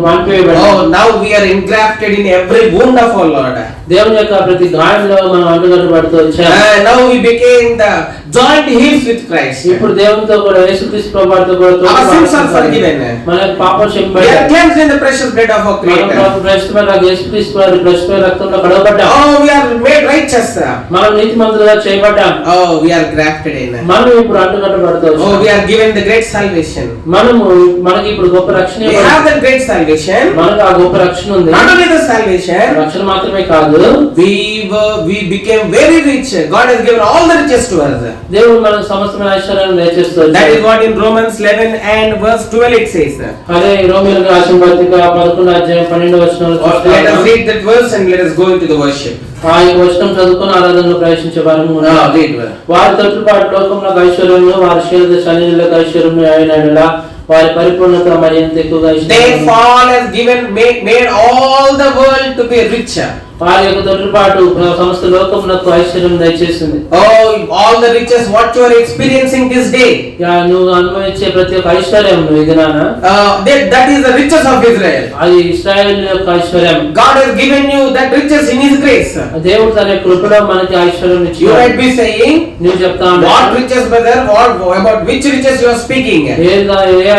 మానివేయబడ్డాయి. Oh, now we are engrafted in every wound of our Lord. దేవుని యొక్క ప్రతి గాయంలో మనం అంటుకట్టబడుతూ వచ్చాము. And now we became the joint heirs with Christ. ఇప్పుడు దేవునితో కూడా యేసుక్రీస్తు ప్రభువుతో కూడా Our sins are forgiven. మన యొక్క పాపం We క్షమించబడ్డాయి. are cleansed in the precious blood of our Creator. మనం ప్రశస్తమైన యేసుక్రీస్తు వారి ప్రశస్తమైన రక్తంలో కడగబడ్డాం. Oh, we are made righteous. మనం నీతిమంతులుగా చేయబడ్డాం. Oh, we are grafted in. మనం ఇప్పుడు అంటుకట్టబడుతూ Oh, వచ్చాము. we are given the great salvation. మనకి ఇప్పుడు గొప్ప రక్షణ We have the great salvation. మనకు ఆ గొప్ప రక్షణ ఉంది. Not only the salvation, రక్షణ మాత్రమే కాదు, we became very rich. God has given all the riches to us. దేవుడు మనకు సమస్తమైన ఐశ్వర్యాన్ని దయచేస్తాడు. That is what in Romans 11 and verse 12 it says. అదే రోమీయులకు రాసిన పత్రిక 11వ అధ్యాయం 12వ వచనంలో Let us చూస్తాము. read that verse and let us go into the worship. ఆ వచనం చదువుకొని ఆరాధనలో ప్రవేశించే వారము ఉన్నాము. Read well. వారి తొట్టుపాటు లోకంలో ఐశ్వర్యము వారి శరీర శరీరులకు ఐశ్వర్యము అయినలా వారి పరిపూర్ణత మరింత ఎక్కువగా They fall has given made all the world to be rich. వారి యొక్క తొట్టుపాటు సమస్త లోకమునకు ఐశ్వర్యం దయచేసింది. Oh, all the riches what you are experiencing this day. నువ్వు అనుభవించే ప్రతి ఒక్క ఐశ్వర్యం ఇది నాన్న That is the riches of Israel. అది ఇశ్రాయేలు యొక్క ఐశ్వర్యం. God has given you that riches in His grace. దేవుడు తన కృపలో మనకి ఐశ్వర్యం You ఇచ్చాడు. might be saying, నువ్వు చెప్తాను what riches, brother? About which riches you are speaking? ఏ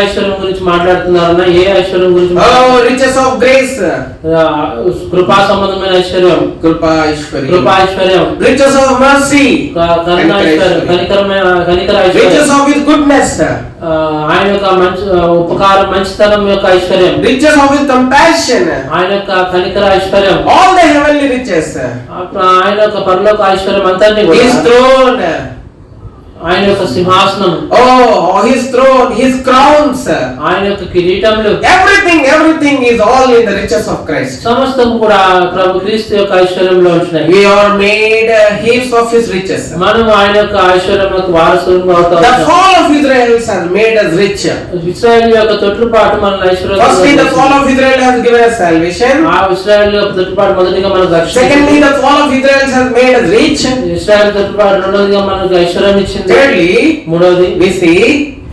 ఐశ్వర్యం గురించి మాట్లాడుతున్నారన్నా? ఏ ఐశ్వర్యం గురించి Oh, riches of grace. కృపా సంబంధమైన ఐశ్వర్యం, Krupa Aishwarya. కృపా ఐశ్వర్యం, Riches of mercy. కరుణ ఐశ్వర్యం, కనికర Riches ఐశ్వర్యం, of His goodness. ఆయన యొక్క మంచి ఉపకారం మంచితనం యొక్క ఐశ్వర్యం, Riches of His compassion. ఆయన యొక్క కనికర ఐశ్వర్యం, All the heavenly riches. ఆయన యొక్క పరలోక ఐశ్వర్యం అంతటిని కూడా, His throne. ఆయన యొక్క సింహాసనం, Oh, His throne, His crowns. ఆయన యొక్క కిరీటములు, Everything is all in the riches of Christ. సమస్తం కూడా ప్రభు క్రీస్తు యొక్క ఐశ్వర్యంలో ఉంటున్నాయి. We are made heirs of His riches. మనం ఆయన యొక్క ఐశ్వర్యములకు వారసులుగా The అవుతాము. fall of Israel has made us rich. ఇశ్రాయేలు యొక్క తొట్టుపాటు మన ఐశ్వర్యం. Firstly, the fall of Israel has given us salvation. ఆ ఇశ్రాయేలు యొక్క తొట్టుపాటు మొదటిగా మనకు రక్షణ. Secondly, the fall of Israel has made us rich. ఇశ్రాయేలు తొట్టుపాటు రెండోదిగా మనకు ఐశ్వర్యం ఇచ్చింది. Thirdly, మూడోది we see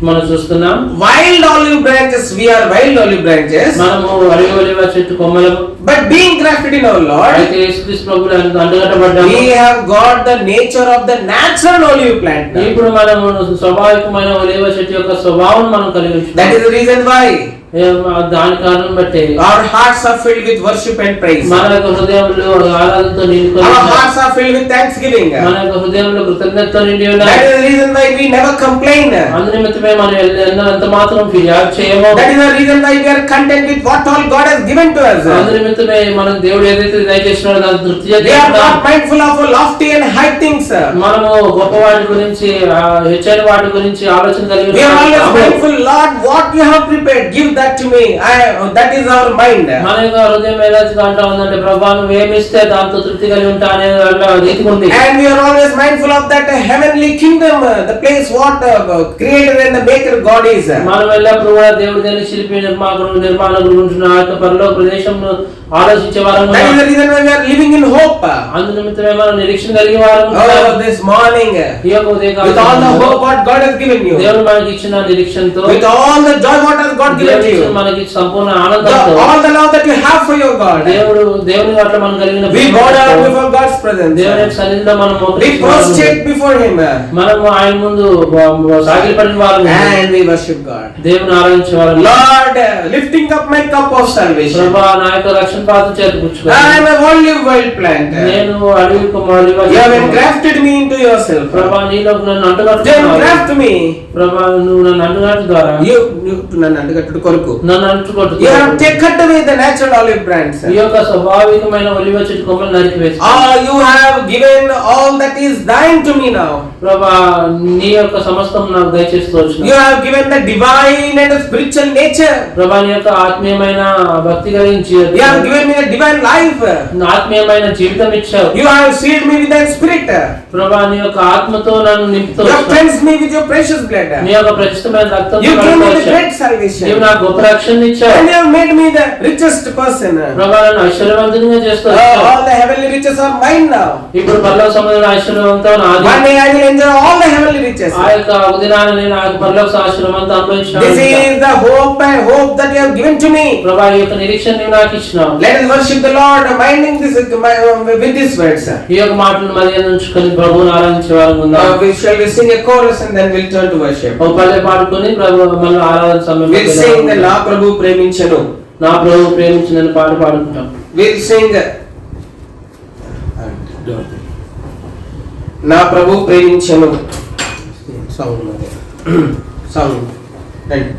మనం చూస్తున్నాం wild olive branches. We are wild olive branches. మనము అడవి ఒలీవ చెట్టు కొమ్మలము. But being grafted in our Lord, అయితే యేసుక్రీస్తు ప్రభువులో అంటుకట్టబడ్డాము. we have got the nature of the natural olive plant. ఇప్పుడు మనము స్వాభావికమైన ఒలీవ చెట్టు యొక్క స్వభావం మనం కలిగి That ఉంటున్నాం. is the reason why దాని కారణం బట్టి our hearts are filled with worship and praise. మన యొక్క హృదయంలో ఆరాధనతో నిండుకొని Our ఉన్నాయి. hearts are filled with thanksgiving. మన యొక్క హృదయంలో కృతజ్ఞతతో నిండి That ఉన్నాయి. is the reason why we never complain. అందునిమిత్తమే మనం ఎంత మాత్రం ఫిర్యాదు చేయము. That is the reason why we are content with what all God has given to us. అందునిమిత్తమే మనం దేవుడు ఏదైతే దయచేసినాడో దాన్ని తృప్తి We are చేసుకుంటాం. not mindful of lofty and high things. మనము గొప్ప వాటి గురించి హెచ్చైన వాటి గురించి ఆలోచన కలిగి We are always ఉన్నాము. mindful, Lord, what you have prepared, give that to me. That is our mind. మన యొక్క హృదయం ఎలా అంటా ఉందంటే ప్రభా నువ్వు ఏమిస్తే దాంతో తృప్తి కలిగి ఉంటా అనే రీతి ఉంది. And we are always mindful of that heavenly kingdom, the place what creator and the maker God is. మనం ఎల్లప్పుడూ కూడా దేవుడి దేని శిల్పి నిర్మాణకుడు ఉంటున్న ఆ యొక్క పరలోక ప్రదేశంను ఆలోచించే వారం. That is the reason why we are living in hope. అందునిమిత్తమే మనం నిరీక్షణ కలిగి వారం. Oh, this morning, ఈ యొక్క ఉదయకాలం with all the hope what God has given you, దేవుడు మనకి ఇచ్చిన నిరీక్షణతో, with all the joy what has God given to you, మనకి సంపూర్ణ ఆనందంతో, all the love that you have for your God, దేవుని పట్ల మనం కలిగిన we bow down before God's presence. దేవుని యొక్క సన్నిధిలో మనం We మోకరించి prostrate before Him మనము ఆయన ముందు సాగిలపడిన వారు and we worship God. దేవుని ఆరాధించే వారు. Lord, lifting up my cup of salvation. ప్రభువా నా యొక్క రక్షణ పాత్ర చేతిపుచ్చుకో. I am a olive wild plant. నేను అడవి కొమ్మలివ You have engrafted me into yourself. ప్రభువా నీలో నన్ను You అంటుకట్టుకున్నావు. engraft me. ప్రభువా నువ్వు నన్ను అంటుకట్టు ద్వారా You నన్ను అంటుకట్టు కొరకు. నన్ను అంటుకొట్టు. You have cut away the natural olive branch. ఈ యొక్క స్వాభావికమైన ఒలివ చెట్టు కొమ్మలు నరికివేసి You have given all that is thine to me now. ప్రభా నీ యొక్క సమస్తం నాకు దయచేస్తూ You వచ్చిన have given the divine and spiritual nature. ప్రభా నీ యొక్క ఆత్మీయమైన భక్తి కలిగించి You have given me the divine life. ఆత్మీయమైన జీవితం ఇచ్చావు. You have sealed me with that spirit. ప్రభా నీ యొక్క ఆత్మతో నన్ను నింపుతూ You have cleansed me with your precious blood. నీ యొక్క ప్రతిష్టమైన రక్తంతో You gave me the కడుగుతావు. great salvation. నీవు నాకు గొప్ప రక్షణ ఇచ్చావు. And you have made me the richest person. ప్రభా నన్ను ఐశ్వర్యవంతునిగా చేస్తావు. All the heavenly riches are mine now. ఇప్పుడు పరలోక సంబంధమైన ఐశ్వర్యవంతం నాది. One day I will enjoy all the heavenly riches. ఆ యొక్క ఉదయాన నేను ఆ యొక్క పరలోక ఆశీర్వాదంతో అనుభవించాను. This is the hope and hope that you have given to me. ప్రభా ఈ యొక్క నిరీక్షణ నీవు నాకు ఇచ్చినావు. Let us worship the Lord, minding this with these words. ఈ యొక్క మాటలను మధ్య ఉంచుకొని ప్రభువుని ఆరాధించే వారు ఉందాం. We shall sing a chorus and then we'll turn to worship. ఒక పల్లె పాడుకొని ప్రభు మళ్ళీ ఆరాధన సమయంలో We'll sing the నా ప్రభు ప్రేమించెను. నా ప్రభు ప్రేమించిన పాట పాడుకుంటాం. We'll sing నా ప్రభు ప్రేమించెను. Sound. రండి.